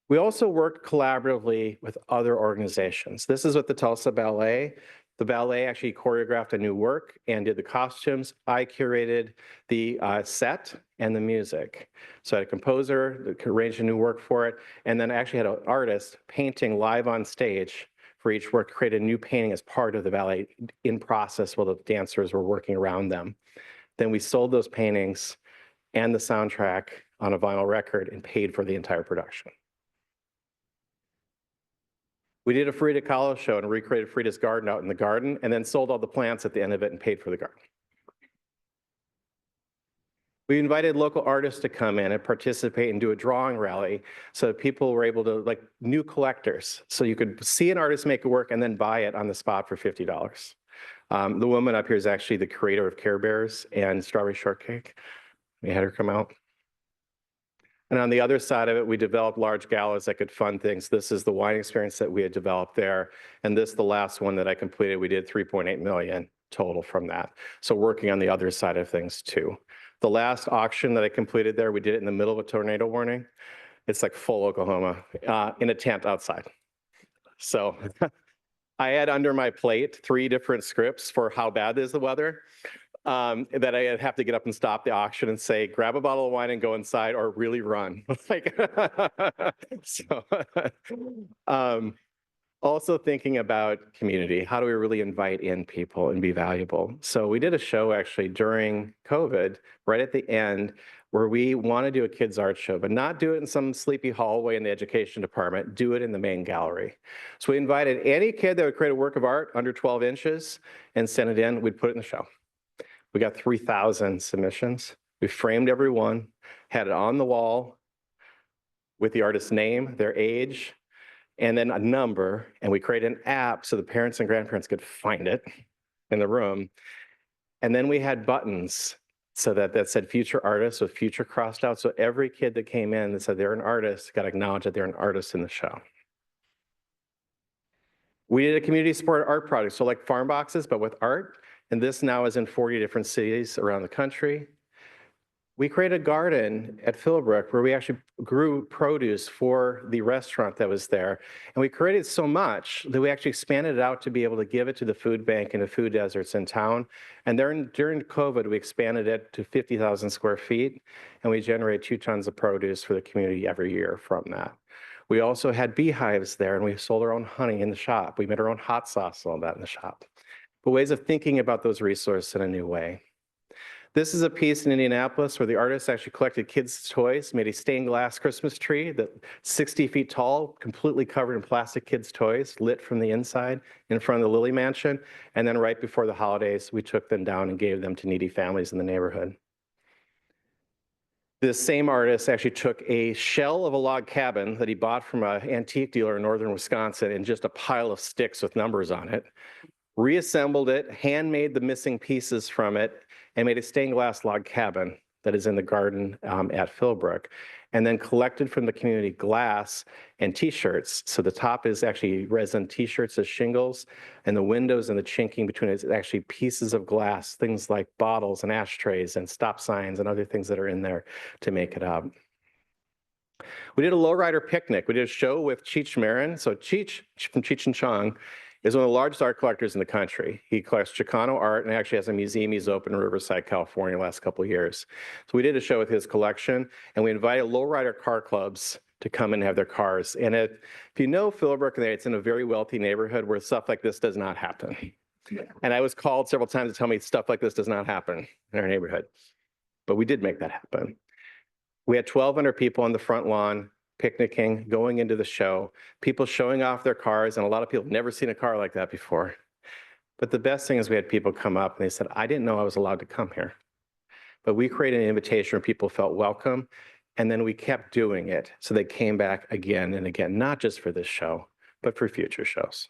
We also worked collaboratively with other organizations. This is with the Tulsa Ballet. The ballet actually choreographed a new work and did the costumes. I curated the set and the music. So I had a composer that arranged a new work for it, and then I actually had an artist painting live on stage for each work, create a new painting as part of the ballet in process while the dancers were working around them. Then we sold those paintings and the soundtrack on a vinyl record and paid for the entire production. We did a Frida Kahlo show and recreated Frida's garden out in the garden, and then sold all the plants at the end of it and paid for the garden. We invited local artists to come in and participate and do a drawing rally so that people were able to, like new collectors. So you could see an artist make a work and then buy it on the spot for $50. The woman up here is actually the creator of Care Bears and Strawberry Shortcake. We had her come out. And on the other side of it, we developed large galas that could fund things. This is the wine experience that we had developed there. And this, the last one that I completed, we did 3.8 million total from that. So working on the other side of things too. The last auction that I completed there, we did it in the middle of a tornado warning. It's like full Oklahoma in a tent outside. So I had under my plate 3 different scripts for how bad is the weather. That I'd have to get up and stop the auction and say, grab a bottle of wine and go inside or really run. Like, so, also thinking about community. How do we really invite in people and be valuable? So we did a show actually during COVID, right at the end, where we want to do a kids art show, but not do it in some sleepy hallway in the education department, do it in the main gallery. So we invited any kid that would create a work of art under 12 inches and send it in, we'd put it in the show. We got 3,000 submissions. We framed every one, had it on the wall with the artist's name, their age, and then a number, and we created an app so the parents and grandparents could find it in the room. And then we had buttons so that said future artists with future crossed out. So every kid that came in that said they're an artist got acknowledged that they're an artist in the show. We did a community support art project, so like farm boxes, but with art. And this now is in 40 different cities around the country. We created a garden at Philbrook where we actually grew produce for the restaurant that was there. And we created so much that we actually expanded it out to be able to give it to the food bank and the food deserts in town. And during COVID, we expanded it to 50,000 square feet. And we generated 2 tons of produce for the community every year from that. We also had beehives there, and we sold our own honey in the shop. We made our own hot sauce, all that in the shop. But ways of thinking about those resources in a new way. This is a piece in Indianapolis where the artist actually collected kids' toys, made a stained glass Christmas tree that's 60 feet tall, completely covered in plastic kids' toys, lit from the inside in front of the Lilly Mansion. And then right before the holidays, we took them down and gave them to needy families in the neighborhood. This same artist actually took a shell of a log cabin that he bought from an antique dealer in northern Wisconsin and just a pile of sticks with numbers on it, reassembled it, handmade the missing pieces from it, and made a stained glass log cabin that is in the garden at Philbrook, and then collected from the community glass and t-shirts. So the top is actually resin t-shirts as shingles, and the windows and the chinking between it is actually pieces of glass, things like bottles and ashtrays and stop signs and other things that are in there to make it up. We did a lowrider picnic. We did a show with Cheech Marin. So Cheech from Cheech and Chong is one of the largest art collectors in the country. He collects Chicano art and actually has a museum he's opened in Riverside, California, the last couple of years. So we did a show with his collection, and we invited lowrider car clubs to come and have their cars. And if you know Philbrook, it's in a very wealthy neighborhood where stuff like this does not happen. And I was called several times to tell me stuff like this does not happen in our neighborhood. But we did make that happen. We had 1,200 people on the front lawn, picnicking, going into the show, people showing off their cars, and a lot of people have never seen a car like that before. But the best thing is we had people come up and they said, I didn't know I was allowed to come here. But we created an invitation where people felt welcome, and then we kept doing it. So they came back again and again, not just for this show, but for future shows.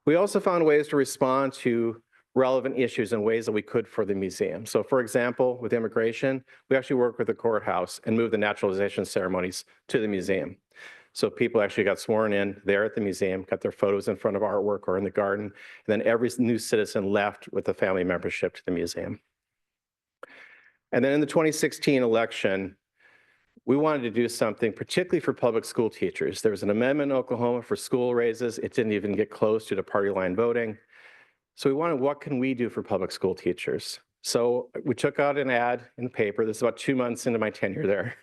We also found ways to respond to relevant issues in ways that we could for the museum. So for example, with immigration, we actually worked with the courthouse and moved the naturalization ceremonies to the museum. So people actually got sworn in there at the museum, got their photos in front of artwork or in the garden, and then every new citizen left with a family membership to the museum. And then in the 2016 election, we wanted to do something particularly for public school teachers. There was an amendment in Oklahoma for school raises. It didn't even get close due to party line voting. So we wanted, what can we do for public school teachers? So we took out an ad in the paper. This is about 2 months into my tenure there.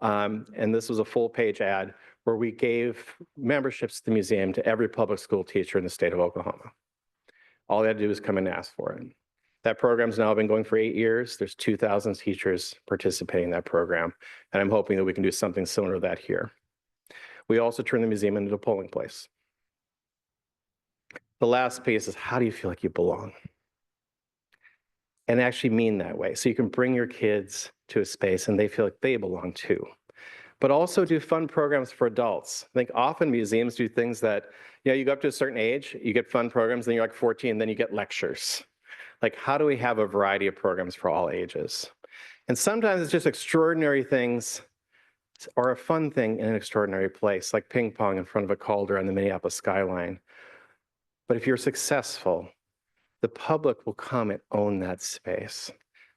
And this was a full page ad where we gave memberships to the museum to every public school teacher in the state of Oklahoma. All they had to do was come and ask for it. That program's now been going for 8 years. There's 2,000 teachers participating in that program. And I'm hoping that we can do something similar to that here. We also turn the museum into a polling place. The last piece is, how do you feel like you belong? And actually mean that way. So you can bring your kids to a space and they feel like they belong too. But also do fun programs for adults. I think often museums do things that, you go up to a certain age, you get fun programs, then you're like 14, then you get lectures. Like, how do we have a variety of programs for all ages? And sometimes it's just extraordinary things or a fun thing in an extraordinary place, like ping pong in front of a Calder on the Minneapolis skyline. But if you're successful, the public will come and own that space.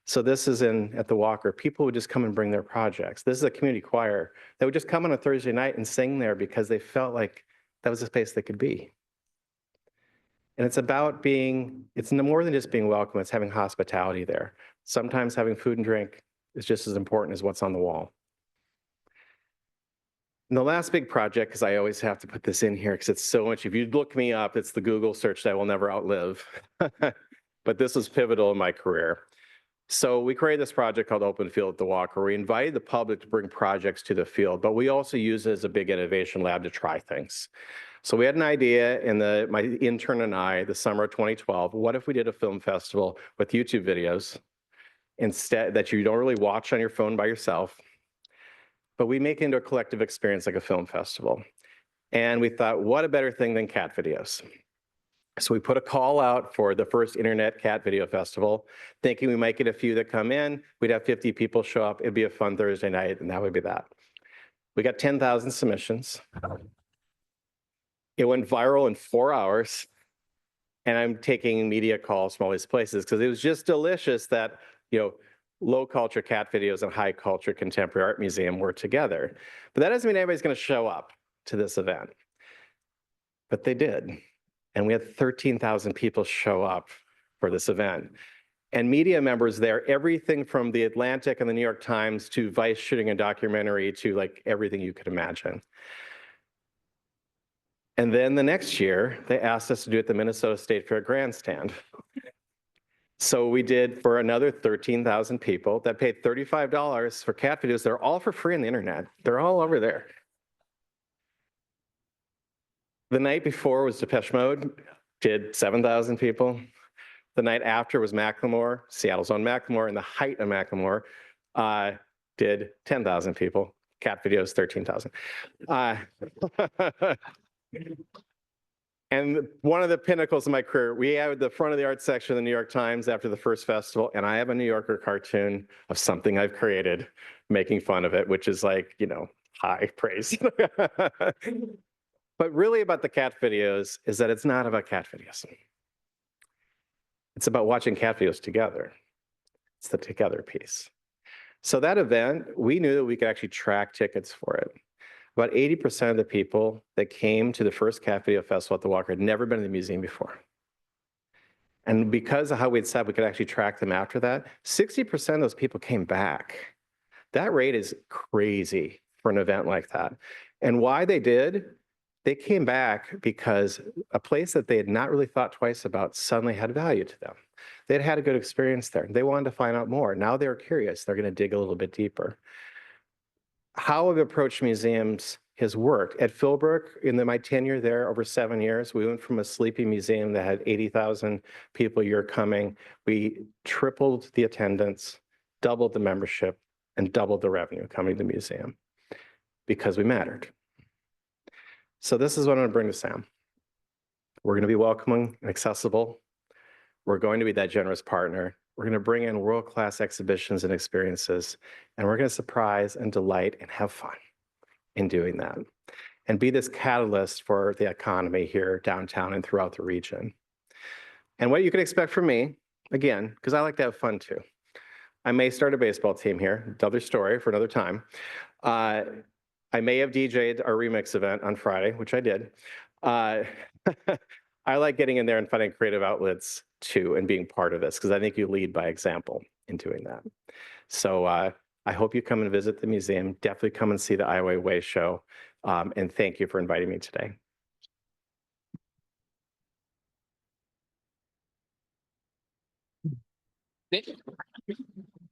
So this is at the Walker. People would just come and bring their projects. This is a community choir. They would just come on a Thursday night and sing there because they felt like that was a space they could be. And it's about it's more than just being welcome, it's having hospitality there. Sometimes having food and drink is just as important as what's on the wall. And the last big project, because I always have to put this in here because it's so much, if you look me up, it's the Google search that I will never outlive. But this was pivotal in my career. So we created this project called Open Field at the Walker. We invited the public to bring projects to the field, but we also use it as a big innovation lab to try things. So we had an idea in my intern and I, the summer of 2012, what if we did a film festival with YouTube videos instead that you don't really watch on your phone by yourself, but we make it into a collective experience like a film festival. And we thought, what a better thing than cat videos. So we put a call out for the first internet cat video festival, thinking we might get a few that come in, we'd have 50 people show up, it'd be a fun Thursday night, and that would be that. We got 10,000 submissions. It went viral in 4 hours, and I'm taking media calls from all these places because it was just delicious that, low culture cat videos and high culture contemporary art museum were together. But that doesn't mean anybody's going to show up to this event. But they did. And we had 13,000 people show up for this event. And media members there, everything from the Atlantic and the New York Times to Vice shooting a documentary to like everything you could imagine. And then the next year, they asked us to do it at the Minnesota State Fair Grandstand. So we did for another 13,000 people that paid $35 for cat videos. They're all for free on the internet. They're all over there. The night before was Depeche Mode, did 7,000 people. The night after was Macklemore, Seattle's own Macklemore, and the height of Macklemore did 10,000 people. Cat videos, 13,000. And one of the pinnacles of my career, we had the front of the art section of the New York Times after the first festival, and I have a New Yorker cartoon of something I've created, making fun of it, which is like, high praise. But really about the cat videos is that it's not about cat videos. It's about watching cat videos together. It's the together piece. So that event, we knew that we could actually track tickets for it. About 80% of the people that came to the first cat video festival at the Walker had never been to the museum before. And because of how we'd said we could actually track them after that, 60% of those people came back. That rate is crazy for an event like that. And why they did, they came back because a place that they had not really thought twice about suddenly had value to them. They'd had a good experience there. They wanted to find out more. Now they're curious. They're going to dig a little bit deeper. How I've approached museums has worked. At Philbrook, in my tenure there over 7 years, we went from a sleepy museum that had 80,000 people a year coming. We tripled the attendance, doubled the membership, and doubled the revenue coming to the museum because we mattered. So this is what I'm going to bring to Sam. We're going to be welcoming and accessible. We're going to be that generous partner. We're going to bring in world-class exhibitions and experiences, and we're going to surprise and delight and have fun. in doing that and be this catalyst for the economy here downtown and throughout the region. And what you can expect from me, again, because I like to have fun too. I may start a baseball team here, another story for another time. I may have DJ'd our remix event on Friday, which I did. I like getting in there and finding creative outlets too and being part of this because I think you lead by example in doing that. So I hope you come and visit the museum. Definitely come and see the Iowa Way show. And thank you for inviting me today.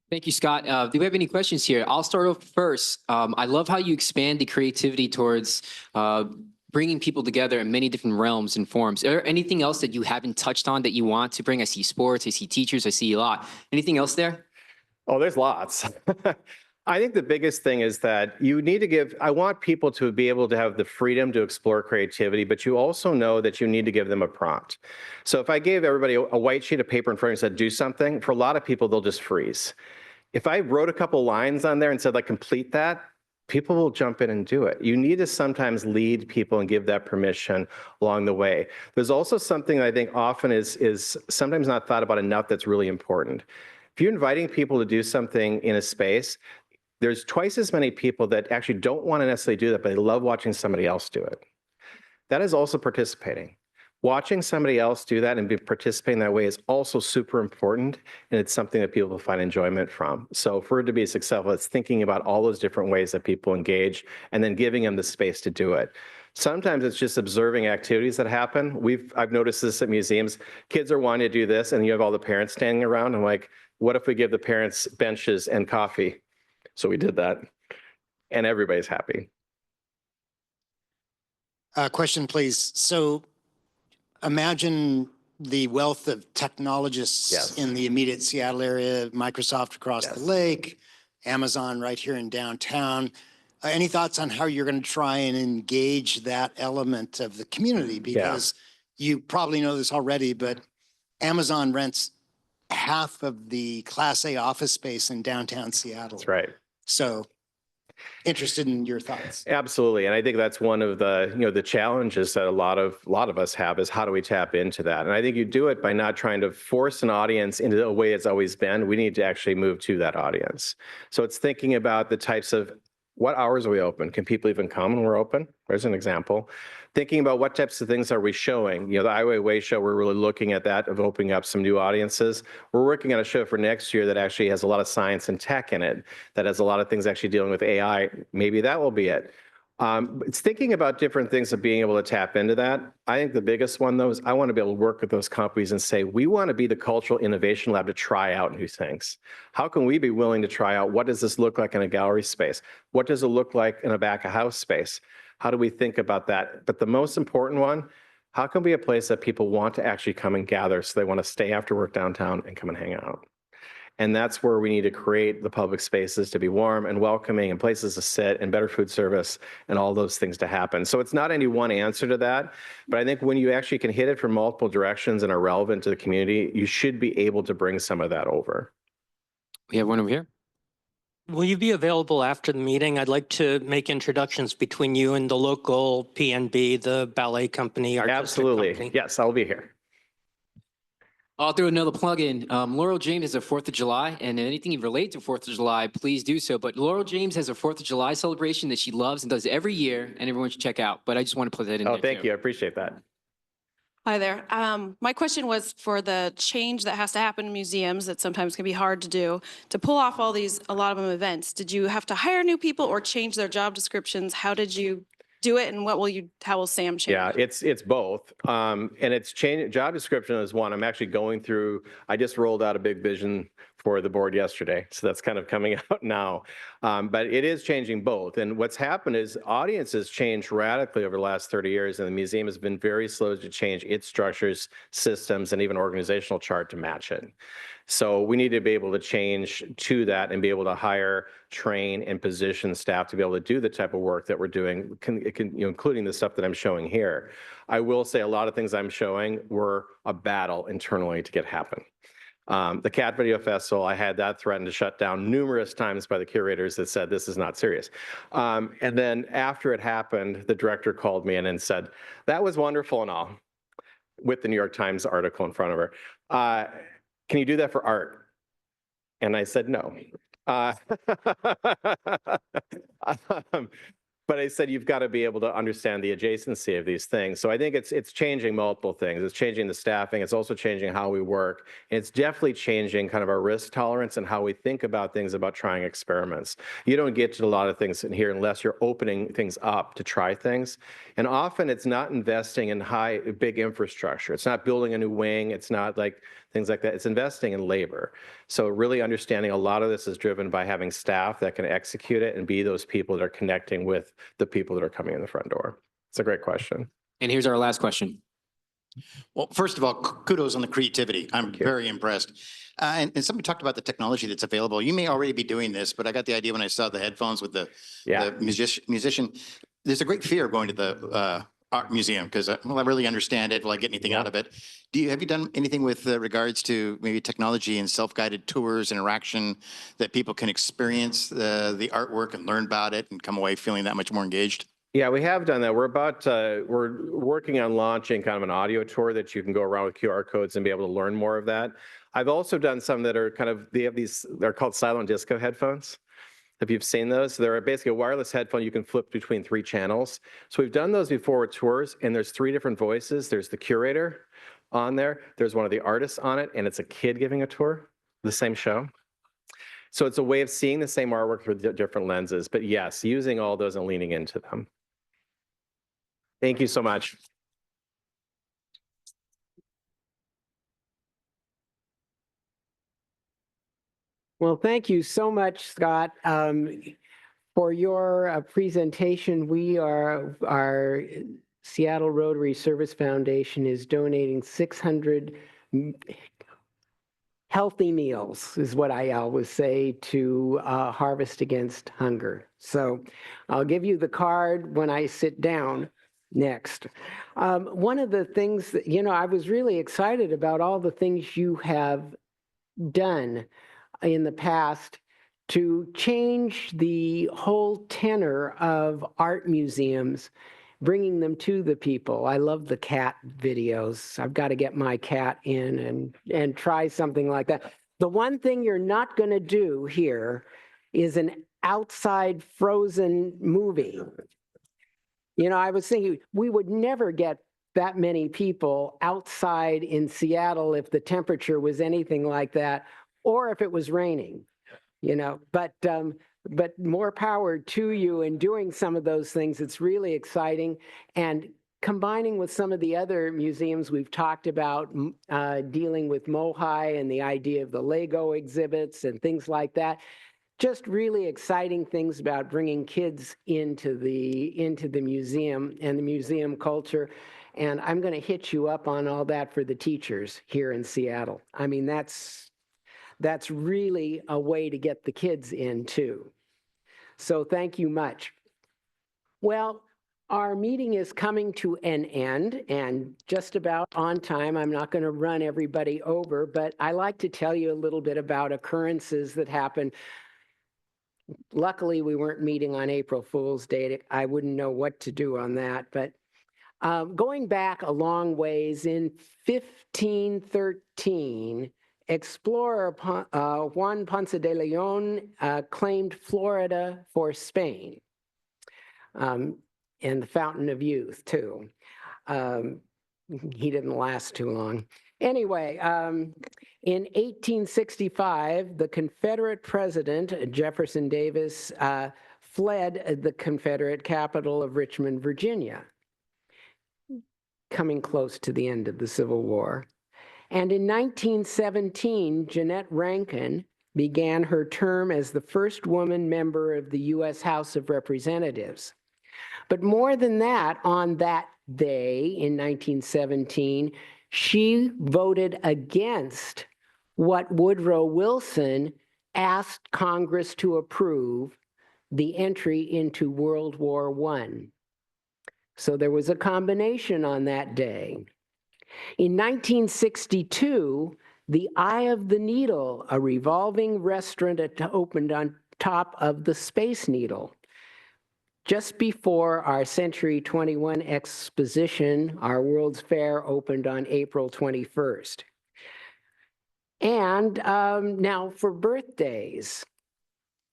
Thank you, Scott. Do we have any questions here? I'll start off first. I love how you expand the creativity towards bringing people together in many different realms and forms. Is there anything else that you haven't touched on that you want to bring? I see sports, I see teachers, I see a lot. Anything else there? Oh, there's lots. I think the biggest thing is that you need to give, I want people to be able to have the freedom to explore creativity, but you also know that you need to give them a prompt. So if I gave everybody a white sheet of paper in front of you and said, do something, for a lot of people, they'll just freeze. If I wrote a couple lines on there and said, like, complete that, people will jump in and do it. You need to sometimes lead people and give that permission along the way. There's also something that I think often is sometimes not thought about enough that's really important. If you're inviting people to do something in a space, there's twice as many people that actually don't want to necessarily do that, but they love watching somebody else do it. That is also participating. Watching somebody else do that and be participating that way is also super important, and it's something that people find enjoyment from. So for it to be successful, it's thinking about all those different ways that people engage and then giving them the space to do it. Sometimes it's just observing activities that happen. I've noticed this at museums. Kids are wanting to do this, and you have all the parents standing around. I'm like, what if we give the parents benches and coffee? So we did that, and everybody's happy. Question, please. So imagine the wealth of technologists Yes. in the immediate Seattle area, Microsoft across the lake, Amazon right here in downtown. Any thoughts on how you're going to try and engage that element of the community? Because you probably know this already, but Amazon rents half of the Class A office space in downtown Seattle. That's right. So interested in your thoughts. Absolutely. And I think that's one of the, the challenges that a lot of us have is how do we tap into that? And I think you do it by not trying to force an audience into the way it's always been. We need to actually move to that audience. So it's thinking about the types of what hours are we open? Can people even come when we're open? There's an example. Thinking about what types of things are we showing? The Iowa Way show, we're really looking at that of opening up some new audiences. We're working on a show for next year that actually has a lot of science and tech in it, that has a lot of things actually dealing with AI. Maybe that will be it. It's thinking about different things of being able to tap into that. I think the biggest one, though, is I want to be able to work with those companies and say, we want to be the cultural innovation lab to try out new things. How can we be willing to try out what does this look like in a gallery space? What does it look like in a back of house space? How do we think about that? But the most important one, how can we be a place that people want to actually come and gather so they want to stay after work downtown and come and hang out? And that's where we need to create the public spaces to be warm and welcoming and places to sit and better food service and all those things to happen. So it's not any one answer to that, but I think when you actually can hit it from multiple directions and are relevant to the community, you should be able to bring some of that over. We have one over here. Will you be available after the meeting? I'd like to make introductions between you and the local PNB, the ballet company. Absolutely. Company. Yes, I'll be here. I'll throw another plug in. Laurel James has a 4th of July, and anything related to 4th of July, please do so. But Laurel James has a 4th of July celebration that she loves and does every year, and everyone should check out. But I just want to put that in there. Oh, thank too. you. I appreciate that. Hi there. My question was for the change that has to happen in museums that sometimes can be hard to do, to pull off a lot of them events. Did you have to hire new people or change their job descriptions? How did you do it, and how will Sam change? Yeah, it's both. And it's changed. Job description is one. I'm actually going through, I just rolled out a big vision for the board yesterday. So that's kind of coming out now. But it is changing both. And what's happened is audiences changed radically over the last 30 years, and the museum has been very slow to change its structures, systems, and even organizational chart to match it. So we need to be able to change to that and be able to hire, train, and position staff to be able to do the type of work that we're doing, including the stuff that I'm showing here. I will say a lot of things I'm showing were a battle internally to get happen. The Cat Video Festival, I had that threatened to shut down numerous times by the curators that said, this is not serious. And then after it happened, the director called me in and said, that was wonderful and all, with the New York Times article in front of her. Can you do that for art? And I said, no. But I said, you've got to be able to understand the adjacency of these things. So I think it's changing multiple things. It's changing the staffing. It's also changing how we work. And it's definitely changing kind of our risk tolerance and how we think about things, about trying experiments. You don't get to a lot of things in here unless you're opening things up to try things. And often it's not investing in big infrastructure. It's not building a new wing. It's not like things like that. It's investing in labor. So really understanding a lot of this is driven by having staff that can execute it and be those people that are connecting with the people that are coming in the front door. It's a great question. And here's our last question. Well, first of all, kudos on the creativity. I'm very impressed. And somebody talked about the technology that's available. You may already be doing this, but I got the idea when I saw the headphones with the musician. There's a great fear of going to the art museum because I really understand it. Will I get anything out of it? Have you done anything with regards to maybe technology and self-guided tours, interaction that people can experience the artwork and learn about it and come away feeling that much more engaged? Yeah, we have done that. We're working on launching kind of an audio tour that you can go around with QR codes and be able to learn more of that. I've also done some that are they're called silent disco headphones. If you've seen those, so they're basically a wireless headphone you can flip between 3 channels. So we've done those before with tours, and there's 3 different voices. There's the curator on there, there's one of the artists on it, and it's a kid giving a tour, the same show. So it's a way of seeing the same artwork through different lenses, but yes, using all those and leaning into them. Thank you so much. Well, thank you so much, Scott, for your presentation. Our Seattle Rotary Service Foundation is donating 600 healthy meals, is what I always say, to Harvest Against Hunger. So I'll give you the card when I sit down next. One of the things that, I was really excited about all the things you have done in the past to change the whole tenor of art museums, bringing them to the people. I love the cat videos. I've got to get my cat in and try something like that. The one thing you're not going to do here is an outside frozen movie. I was thinking we would never get that many people outside in Seattle if the temperature was anything like that, or if it was raining, but more power to you in doing some of those things. It's really exciting. And combining with some of the other museums we've talked about, dealing with Mohi and the idea of the Lego exhibits and things like that, just really exciting things about bringing kids into the museum and the museum culture. And I'm going to hit you up on all that for the teachers here in Seattle. I mean, that's really a way to get the kids in too. So thank you much. Well, our meeting is coming to an end and just about on time. I'm not going to run everybody over, but I like to tell you a little bit about occurrences that happen. Luckily, we weren't meeting on April Fool's Day. I wouldn't know what to do on that, but going back a long ways, in 1513, explorer Juan Ponce de Leon claimed Florida for Spain, and the Fountain of Youth, too. He didn't last too long. Anyway, in 1865, the Confederate president, Jefferson Davis, fled the Confederate capital of Richmond, Virginia, coming close to the end of the Civil War. And in 1917, Jeanette Rankin began her term as the first woman member of the U.S. House of Representatives. But more than that, on that day in 1917, she voted against what Woodrow Wilson asked Congress to approve, the entry into World War I. So there was a combination on that day. In 1962, The Eye of the Needle, a revolving restaurant opened on top of the Space Needle. Just before our Century 21 exposition, our World's Fair opened on April 21st. And now for birthdays.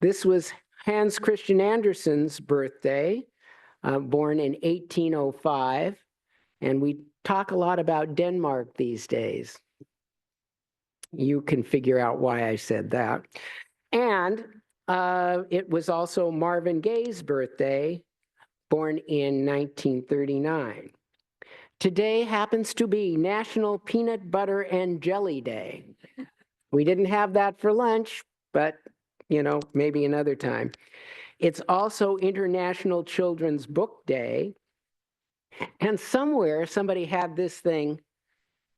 This was Hans Christian Andersen's birthday, born in 1805. And we talk a lot about Denmark these days. You can figure out why I said that. And it was also Marvin Gaye's birthday, born in 1939. Today happens to be National Peanut Butter and Jelly Day. We didn't have that for lunch, but maybe another time. It's also International Children's Book Day. And somewhere somebody had this thing,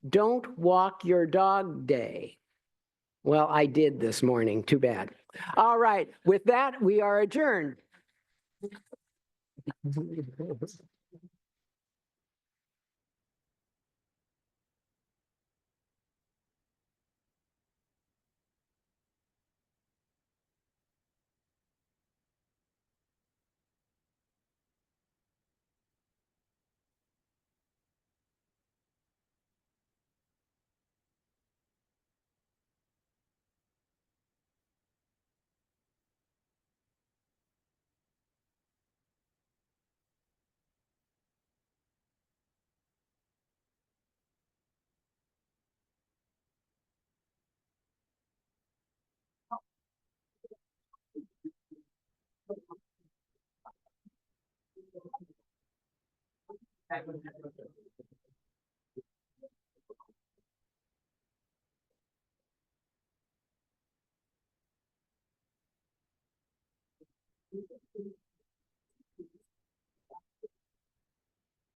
Don't Walk Your Dog Day. Well, I did this morning, too bad. All right, with that, we are adjourned.